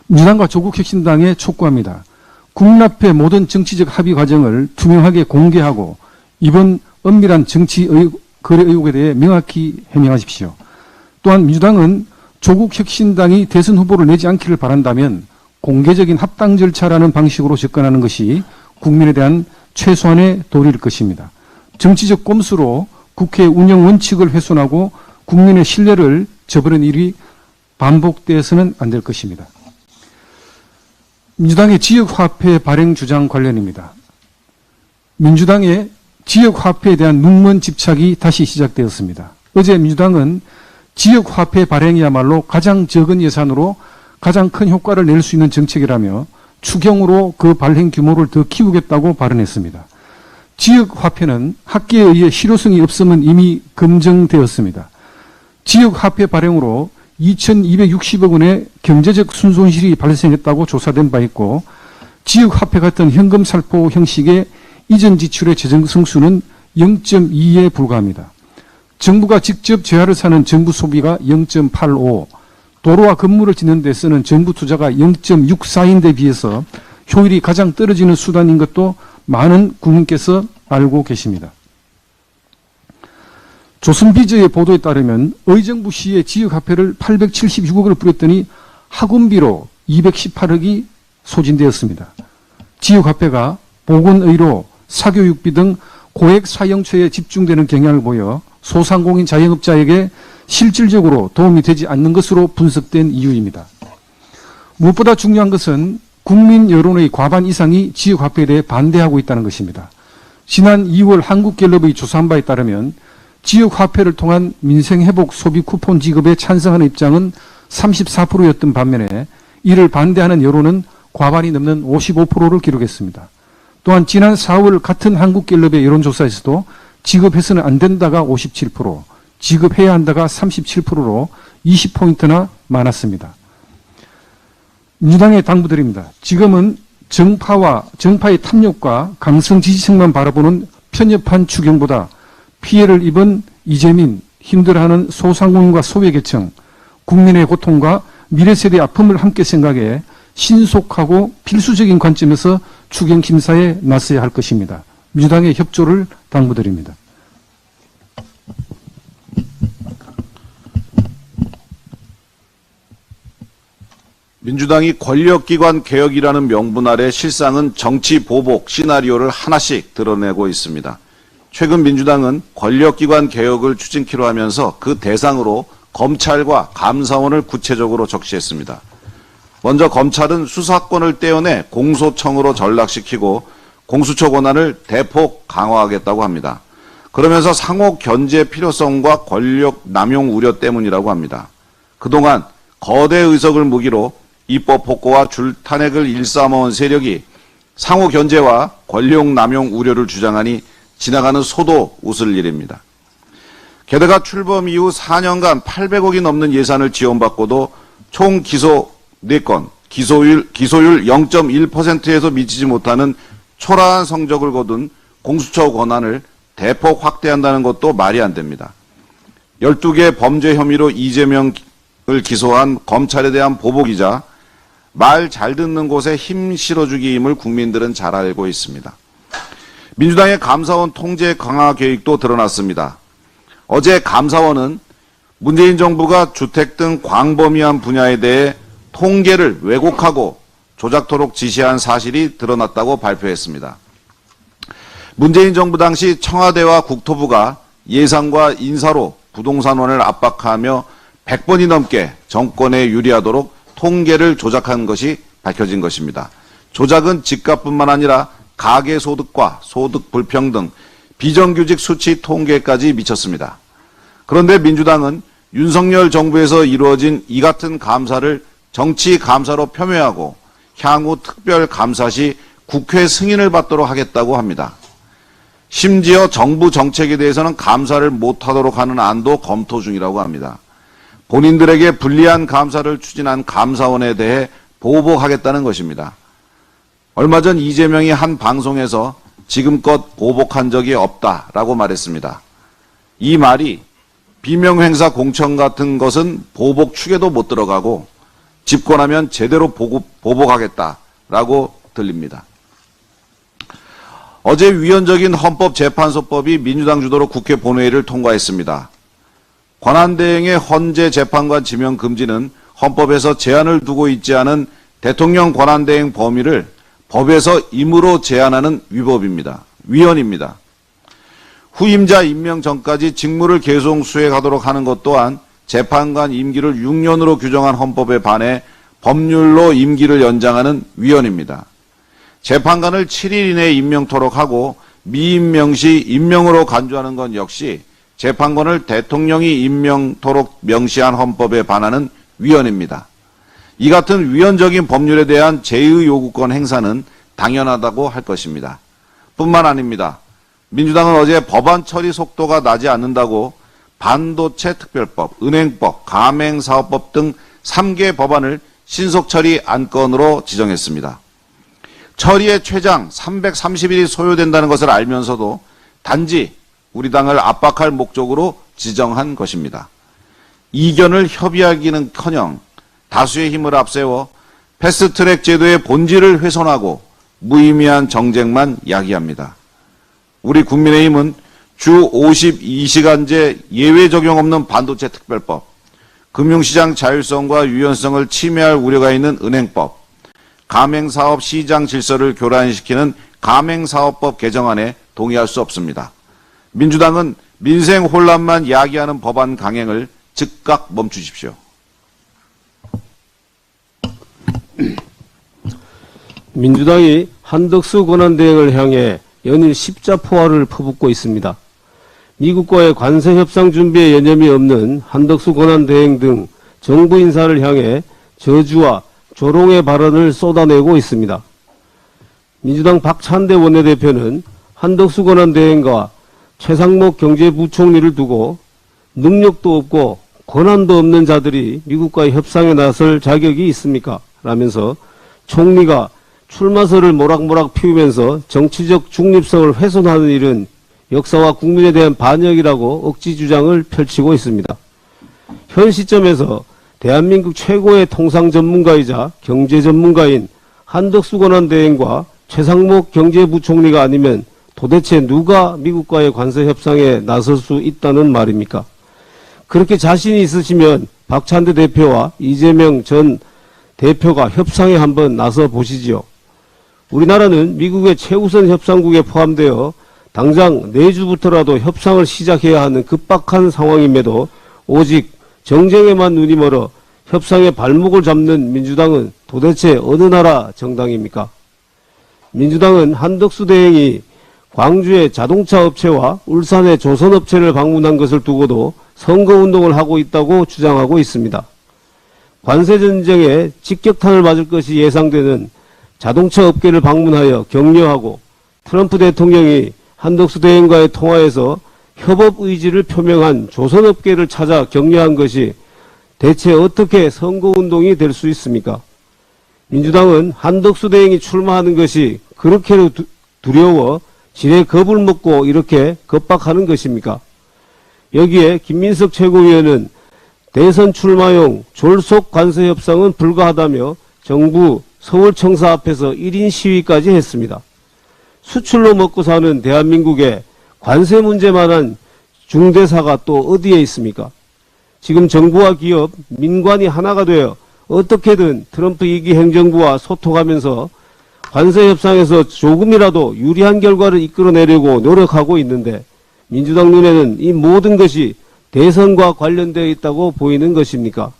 Speaker 2: 민주당과 조국혁신당에 촉구합니다. 국민 앞에 모든 정치적 합의 과정을 투명하게 공개하고 이번 엄밀한 정치 거래 의혹에 대해 명확히 해명하십시오. 또한 민주당은 조국혁신당이 대선 후보를 내지 않기를 바란다면 공개적인 합당 절차라는 방식으로 접근하는 것이 국민에 대한 최소한의 도리일 것입니다. 정치적 꼼수로 국회 운영 원칙을 훼손하고 국민의 신뢰를 저버린 일이 반복되어서는 안 될 것입니다. 민주당의 지역화폐 발행 주장 관련입니다. 민주당의 지역화폐에 대한 눈먼 집착이 다시 시작되었습니다. 어제 민주당은 지역화폐 발행이야말로 가장 적은 예산으로 가장 큰 효과를 낼 수 있는 정책이라며 추경으로 그 발행 규모를 더 키우겠다고 발언했습니다. 지역화폐는 학계에 의해 실효성이 없음은 이미 검증되었습니다. 지역화폐 발행으로 2,260억 원의 경제적 순손실이 발생했다고 조사된 바 있고 지역화폐 같은 현금 살포 형식의 이전 지출의 재정 성수는 0.2에 불과합니다. 정부가 직접 재화를 사는 정부 소비가 0.85, 도로와 건물을 짓는 데 쓰는 정부 투자가 0.64인데 비해서 효율이 가장 떨어지는 수단인 것도 많은 국민께서 알고 계십니다. 조선비저의 보도에 따르면 의정부 시에 지역화폐를 876억을 뿌렸더니 학원비로 218억이 소진되었습니다. 지역화폐가 보건의료, 사교육비 등 고액 사용처에 집중되는 경향을 보여 소상공인 자영업자에게 실질적으로 도움이 되지 않는 것으로 분석된 이유입니다. 무엇보다 중요한 것은 국민 여론의 과반 이상이 지역화폐에 대해 반대하고 있다는 것입니다. 지난 2월 한국갤럽의 조사한 바에 따르면 지역화폐를 통한 민생회복 소비 쿠폰 지급에 찬성하는 입장은 34%였던 반면에 이를 반대하는 여론은 과반이 넘는 55%를 기록했습니다. 또한 지난 4월 같은 한국갤럽의 여론조사에서도 지급해서는 안 된다가 57%, 지급해야 한다가 37%로 20포인트나 많았습니다. 민주당의 당부드립니다. 지금은 정파의 탐욕과 강성 지지층만 바라보는 편협한 추경보다 피해를 입은 이재민, 힘들어하는 소상공인과 소외계층, 국민의 고통과 미래세대의 아픔을 함께 생각해 신속하고 필수적인 관점에서 추경 심사에 나서야 할 것입니다. 민주당의 협조를 당부드립니다.
Speaker 3: 민주당이 권력기관 개혁이라는 명분 아래 실상은 정치 보복 시나리오를 하나씩 드러내고 있습니다. 최근 민주당은 권력기관 개혁을 추진키로 하면서 그 대상으로 검찰과 감사원을 구체적으로 적시했습니다. 먼저 검찰은 수사권을 떼어내 공소청으로 전락시키고 공수처 권한을 대폭 강화하겠다고 합니다. 그러면서 상호 견제 필요성과 권력 남용 우려 때문이라고 합니다. 그동안 거대 의석을 무기로 입법 폭거와 줄탄핵을 일삼아온 세력이 상호 견제와 권력 남용 우려를 주장하니 지나가는 소도 웃을 일입니다. 게다가 출범 이후 4년간 800억이 넘는 예산을 지원받고도 총 기소 4건, 기소율 0.1%에서 미치지 못하는 초라한 성적을 거둔 공수처 권한을 대폭 확대한다는 것도 말이 안 됩니다. 12개 범죄 혐의로 이재명을 기소한 검찰에 대한 보복이자 말 잘 듣는 곳에 힘 실어주기임을 국민들은 잘 알고 있습니다. 민주당의 감사원 통제 강화 계획도 드러났습니다. 어제 감사원은 문재인 정부가 주택 등 광범위한 분야에 대해 통계를 왜곡하고 조작토록 지시한 사실이 드러났다고 발표했습니다. 문재인 정부 당시 청와대와 국토부가 예산과 인사로 부동산원을 압박하며 100번이 넘게 정권에 유리하도록 통계를 조작한 것이 밝혀진 것입니다. 조작은 집값뿐만 아니라 가계소득과 소득 불평등, 비정규직 수치 통계까지 미쳤습니다. 그런데 민주당은 윤석열 정부에서 이루어진 이 같은 감사를 정치 감사로 폄훼하고 향후 특별 감사 시 국회 승인을 받도록 하겠다고 합니다. 심지어 정부 정책에 대해서는 감사를 못하도록 하는 안도 검토 중이라고 합니다. 본인들에게 불리한 감사를 추진한 감사원에 대해 보복하겠다는 것입니다. 얼마 전 이재명이 한 방송에서 지금껏 보복한 적이 없다라고 말했습니다. 이 말이 비명행사 공천 같은 것은 보복 축에도 못 들어가고 집권하면 제대로 보복하겠다라고 들립니다. 어제 위헌적인 헌법재판소법이 민주당 주도로 국회 본회의를 통과했습니다. 권한대행의 헌재 재판관 지명 금지는 헌법에서 제한을 두고 있지 않은 대통령 권한대행 범위를 법에서 임의로 제한하는 위헌입니다. 후임자 임명 전까지 직무를 계속 수행하도록 하는 것 또한 재판관 임기를 6년으로 규정한 헌법에 반해 법률로 임기를 연장하는 위헌입니다. 재판관을 7일 이내에 임명토록 하고 미임명 시 임명으로 간주하는 건 역시 재판관을 대통령이 임명토록 명시한 헌법에 반하는 위헌입니다. 이 같은 위헌적인 법률에 대한 제의 요구권 행사는 당연하다고 할 것입니다. 뿐만 아닙니다. 민주당은 어제 법안 처리 속도가 나지 않는다고 반도체 특별법, 은행법, 가맹사업법 등 3개 법안을 신속 처리 안건으로 지정했습니다. 처리에 최장 330일이 소요된다는 것을 알면서도 단지 우리 당을 압박할 목적으로 지정한 것입니다. 이견을 협의하기는커녕 다수의 힘을 앞세워 패스트트랙 제도의 본질을 훼손하고 무의미한 정쟁만 야기합니다. 우리 국민의힘은 주 52시간제 예외 적용 없는 반도체 특별법, 금융시장 자율성과 유연성을 침해할 우려가 있는 은행법, 가맹사업 시장 질서를 교란시키는 가맹사업법 개정안에 동의할 수 없습니다. 민주당은 민생 혼란만 야기하는 법안 강행을 즉각 멈추십시오.
Speaker 4: 민주당이 한덕수 권한대행을 향해 연일 십자포화를 퍼붓고 있습니다. 미국과의 관세 협상 준비에 여념이 없는 한덕수 권한대행 등 정부 인사를 향해 저주와 조롱의 발언을 쏟아내고 있습니다. 민주당 박찬대 원내대표는 한덕수 권한대행과 최상목 경제부총리를 두고 능력도 없고 권한도 없는 자들이 미국과의 협상에 나설 자격이 있습니까? 라면서 총리가 출마설을 모락모락 피우면서 정치적 중립성을 훼손하는 일은 역사와 국민에 대한 반역이라고 억지 주장을 펼치고 있습니다. 현 시점에서 대한민국 최고의 통상 전문가이자 경제 전문가인 한덕수 권한대행과 최상목 경제부총리가 아니면 도대체 누가 미국과의 관세 협상에 나설 수 있다는 말입니까? 그렇게 자신이 있으시면 박찬대 대표와 이재명 전 대표가 협상에 한번 나서 보시지요. 우리나라는 미국의 최우선 협상국에 포함되어 당장 내주부터라도 협상을 시작해야 하는 급박한 상황임에도 오직 정쟁에만 눈이 멀어 협상의 발목을 잡는 민주당은 도대체 어느 나라 정당입니까? 민주당은 한덕수 대행이 광주의 자동차 업체와 울산의 조선업체를 방문한 것을 두고도 선거운동을 하고 있다고 주장하고 있습니다. 관세전쟁에 직격탄을 맞을 것이 예상되는 자동차 업계를 방문하여 격려하고 트럼프 대통령이 한덕수 대행과의 통화에서 협업 의지를 표명한 조선업계를 찾아 격려한 것이 대체 어떻게 선거운동이 될 수 있습니까? 민주당은 한덕수 대행이 출마하는 것이 그렇게 두려워 지레 겁을 먹고 이렇게 겁박하는 것입니까? 여기에 김민석 최고위원은 대선 출마용 졸속 관세 협상은 불가하다며 정부 서울청사 앞에서 1인 시위까지 했습니다. 수출로 먹고 사는 대한민국에 관세 문제만한 중대사가 또 어디에 있습니까? 지금 정부와 기업, 민관이 하나가 되어 어떻게든 트럼프 2기 행정부와 소통하면서 관세 협상에서 조금이라도 유리한 결과를 이끌어내려고 노력하고 있는데 민주당 눈에는 이 모든 것이 대선과 관련되어 있다고 보이는 것입니까?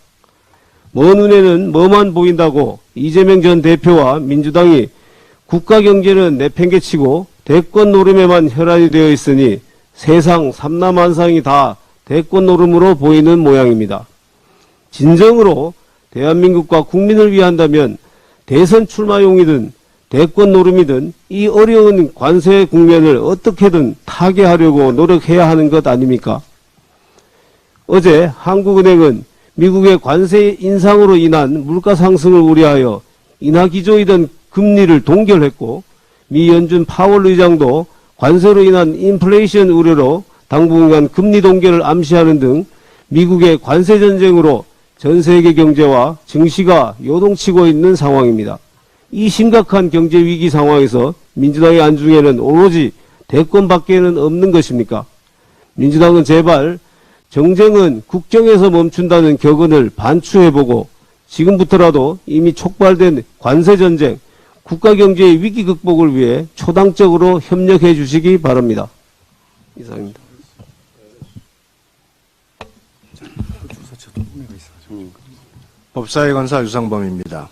Speaker 4: 먼 눈에는 뭐만 보인다고 이재명 전 대표와 민주당이 국가 경제는 내팽개치고 대권 노름에만 혈안이 되어 있으니 세상 삼라만상이 다 대권 노름으로 보이는 모양입니다. 진정으로 대한민국과 국민을 위한다면 대선 출마용이든 대권 노름이든 이 어려운 관세 국면을 어떻게든 타개하려고 노력해야 하는 것 아닙니까? 어제 한국은행은 미국의 관세 인상으로 인한 물가 상승을 우려하여 인하 기조이던 금리를 동결했고 미 연준 파월 의장도 관세로 인한 인플레이션 우려로 당분간 금리 동결을 암시하는 등 미국의 관세 전쟁으로 전 세계 경제와 증시가 요동치고 있는 상황입니다. 이 심각한 경제 위기 상황에서 민주당의 안중에는 오로지 대권밖에는 없는 것입니까? 민주당은 제발 정쟁은 국정에서 멈춘다는 격언을 반추해보고 지금부터라도 이미 촉발된 관세 전쟁, 국가 경제의 위기 극복을 위해 초당적으로 협력해 주시기 바랍니다. 이상입니다.
Speaker 5: 법사위 권사 유상범입니다.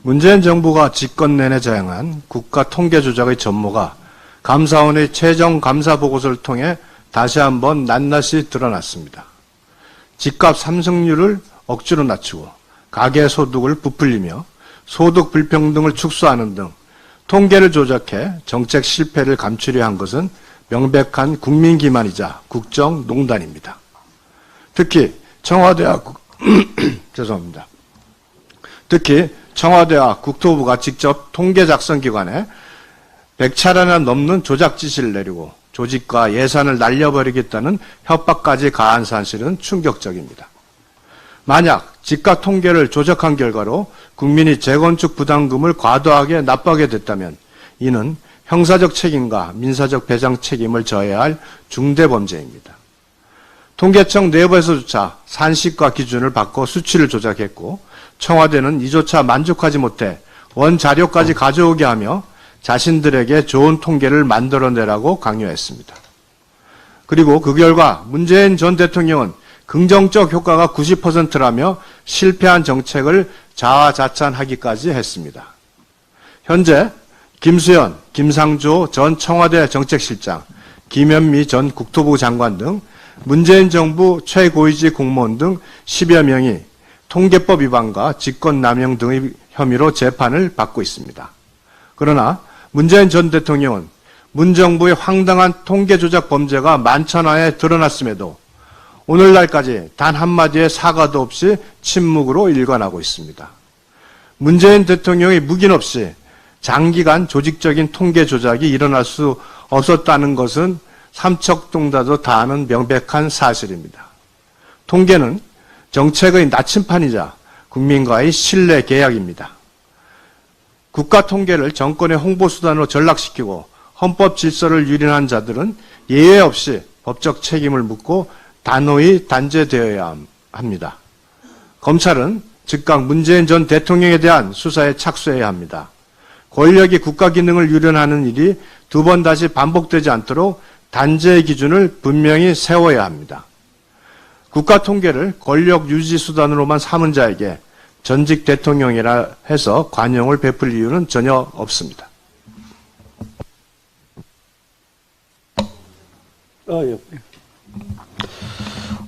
Speaker 5: 문재인 정부가 집권 내내 자행한 국가 통계 조작의 전모가 감사원의 최종 감사 보고서를 통해 다시 한번 낱낱이 드러났습니다. 집값 상승률을 억지로 낮추고 가계 소득을 부풀리며 소득 불평등을 축소하는 등 통계를 조작해 정책 실패를 감추려 한 것은 명백한 국민 기만이자 국정농단입니다. 특히 청와대와 국토부가 직접 통계 작성 기관에 100차례나 넘는 조작 지시를 내리고 조직과 예산을 날려버리겠다는 협박까지 가한 사실은 충격적입니다. 만약 집값 통계를 조작한 결과로 국민이 재건축 부담금을 과도하게 납부하게 됐다면 이는 형사적 책임과 민사적 배상 책임을 져야 할 중대범죄입니다. 통계청 내부에서조차 산식과 기준을 바꿔 수치를 조작했고 청와대는 이조차 만족하지 못해 원자료까지 가져오게 하며 자신들에게 좋은 통계를 만들어내라고 강요했습니다. 그리고 그 결과 문재인 전 대통령은 긍정적 효과가 90%라며 실패한 정책을 자화자찬하기까지 했습니다. 현재 김수현, 김상조 전 청와대 정책실장, 김현미 전 국토부 장관 등 문재인 정부 최고위직 공무원 등 10여 명이 통계법 위반과 직권남용 등의 혐의로 재판을 받고 있습니다. 그러나 문재인 전 대통령은 문정부의 황당한 통계 조작 범죄가 만천하에 드러났음에도 오늘날까지 단 한마디의 사과도 없이 침묵으로 일관하고 있습니다. 문재인 대통령이 묵인 없이 장기간 조직적인 통계 조작이 일어날 수 없었다는 것은 삼척동자도 다 아는 명백한 사실입니다. 통계는 정책의 나침판이자 국민과의 신뢰 계약입니다. 국가 통계를 정권의 홍보수단으로 전락시키고 헌법 질서를 유린한 자들은 예외 없이 법적 책임을 묻고 단호히 단죄되어야 합니다. 검찰은 즉각 문재인 전 대통령에 대한 수사에 착수해야 합니다. 권력이 국가 기능을 유린하는 일이 두 번 다시 반복되지 않도록 단죄의 기준을 분명히 세워야 합니다. 국가 통계를 권력 유지 수단으로만 삼은 자에게 전직 대통령이라 해서 관용을 베풀 이유는 전혀 없습니다.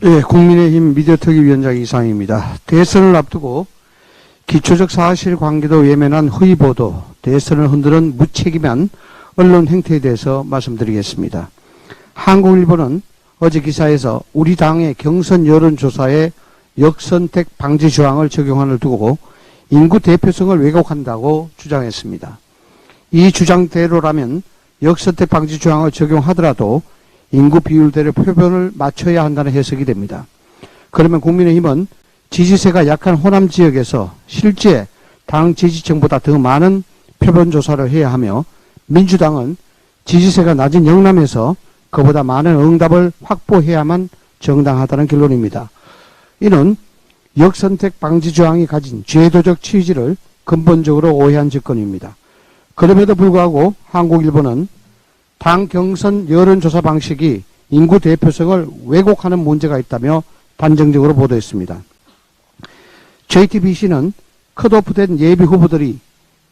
Speaker 6: 예, 국민의힘 미디어특위위원장 이상입니다. 대선을 앞두고 기초적 사실관계도 외면한 허위보도, 대선을 흔드는 무책임한 언론 행태에 대해서 말씀드리겠습니다. 한국일보는 어제 기사에서 우리 당의 경선 여론조사에 역선택 방지 조항을 적용함을 두고 인구 대표성을 왜곡한다고 주장했습니다. 이 주장대로라면 역선택 방지 조항을 적용하더라도 인구 비율대로 표본을 맞춰야 한다는 해석이 됩니다. 그러면 국민의힘은 지지세가 약한 호남 지역에서 실제 당 지지층보다 더 많은 표본 조사를 해야 하며, 민주당은 지지세가 낮은 영남에서 그보다 많은 응답을 확보해야만 정당하다는 결론입니다. 이는 역선택 방지 조항이 가진 제도적 취지를 근본적으로 오해한 접근입니다. 그럼에도 불구하고 한국일보는 당 경선 여론조사 방식이 인구 대표성을 왜곡하는 문제가 있다며 단정적으로 보도했습니다. JTBC는 컷오프된 예비 후보들이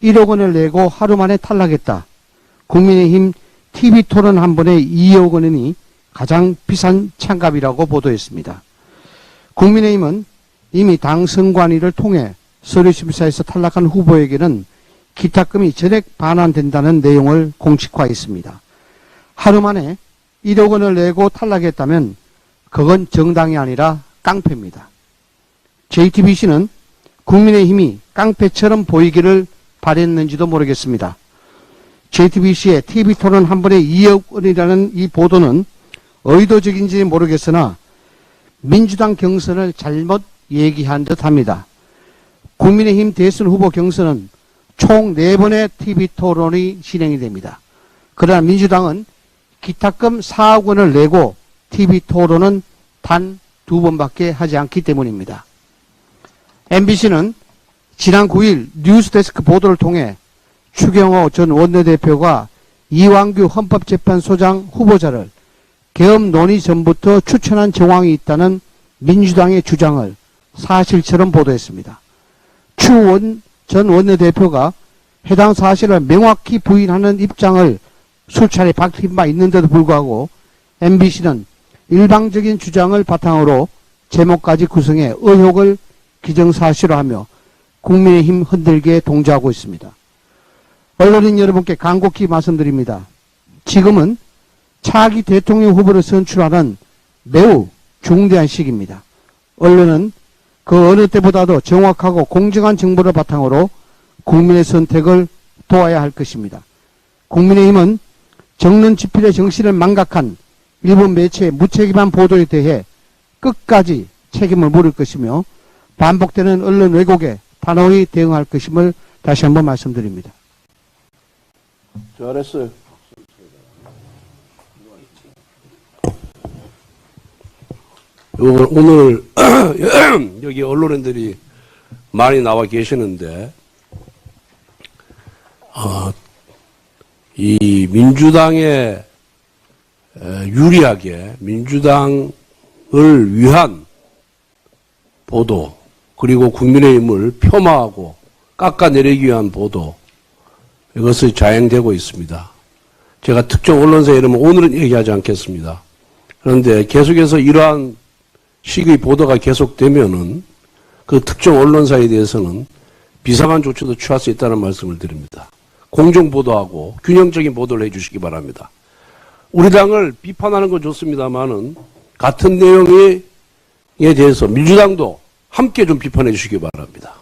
Speaker 6: 1억 원을 내고 하루 만에 탈락했다. 국민의힘 TV토론 한 번에 2억 원이니 가장 비싼 찬값이라고 보도했습니다. 국민의힘은 이미 당 선관위를 통해 서류심사에서 탈락한 후보에게는 기탁금이 전액 반환된다는 내용을 공식화했습니다. 하루 만에 1억 원을 내고 탈락했다면 그건 정당이 아니라 깡패입니다. JTBC는 국민의힘이 깡패처럼 보이기를 바랬는지도 모르겠습니다. JTBC의 TV토론 한 번에 2억 원이라는 이 보도는 의도적인지 모르겠으나 민주당 경선을 잘못 얘기한 듯합니다. 국민의힘 대선 후보 경선은 총 4번의 TV토론이 진행이 됩니다. 그러나 민주당은 기탁금 4억 원을 내고 TV토론은 단 2번밖에 하지 않기 때문입니다. MBC는 지난 9일 뉴스데스크 보도를 통해 추경호 전 원내대표가 이완규 헌법재판소장 후보자를 계엄 논의 전부터 추천한 정황이 있다는 민주당의 주장을 사실처럼 보도했습니다. 추 전 원내대표가 해당 사실을 명확히 부인하는 입장을 수차례 밝힌 바 있는데도 불구하고 MBC는 일방적인 주장을 바탕으로 제목까지 구성해 의혹을 기정사실화하며 국민의힘 흔들기에 동조하고 있습니다. 언론인 여러분께 간곡히 말씀드립니다. 지금은 차기 대통령 후보를 선출하는 매우 중대한 시기입니다. 언론은 그 어느 때보다도 정확하고 공정한 정보를 바탕으로 국민의 선택을 도와야 할 것입니다. 국민의힘은 정론 집필의 정신을 망각한 일본 매체의 무책임한 보도에 대해 끝까지 책임을 물을 것이며 반복되는 언론 왜곡에 단호히 대응할 것임을 다시 한번 말씀드립니다.
Speaker 1: 잘했어요. 오늘 여기 언론인들이 많이 나와 계시는데 이 민주당에 유리하게 민주당을 위한 보도, 그리고 국민의힘을 폄하하고 깎아내리기 위한 보도, 이것이 자행되고 있습니다. 제가 특정 언론사 이름은 오늘은 얘기하지 않겠습니다. 그런데 계속해서 이러한 식의 보도가 계속되면은 그 특정 언론사에 대해서는 비상한 조치도 취할 수 있다는 말씀을 드립니다. 공정 보도하고 균형적인 보도를 해주시기 바랍니다. 우리 당을 비판하는 건 좋습니다만은 같은 내용에 대해서 민주당도 함께 좀 비판해 주시기 바랍니다.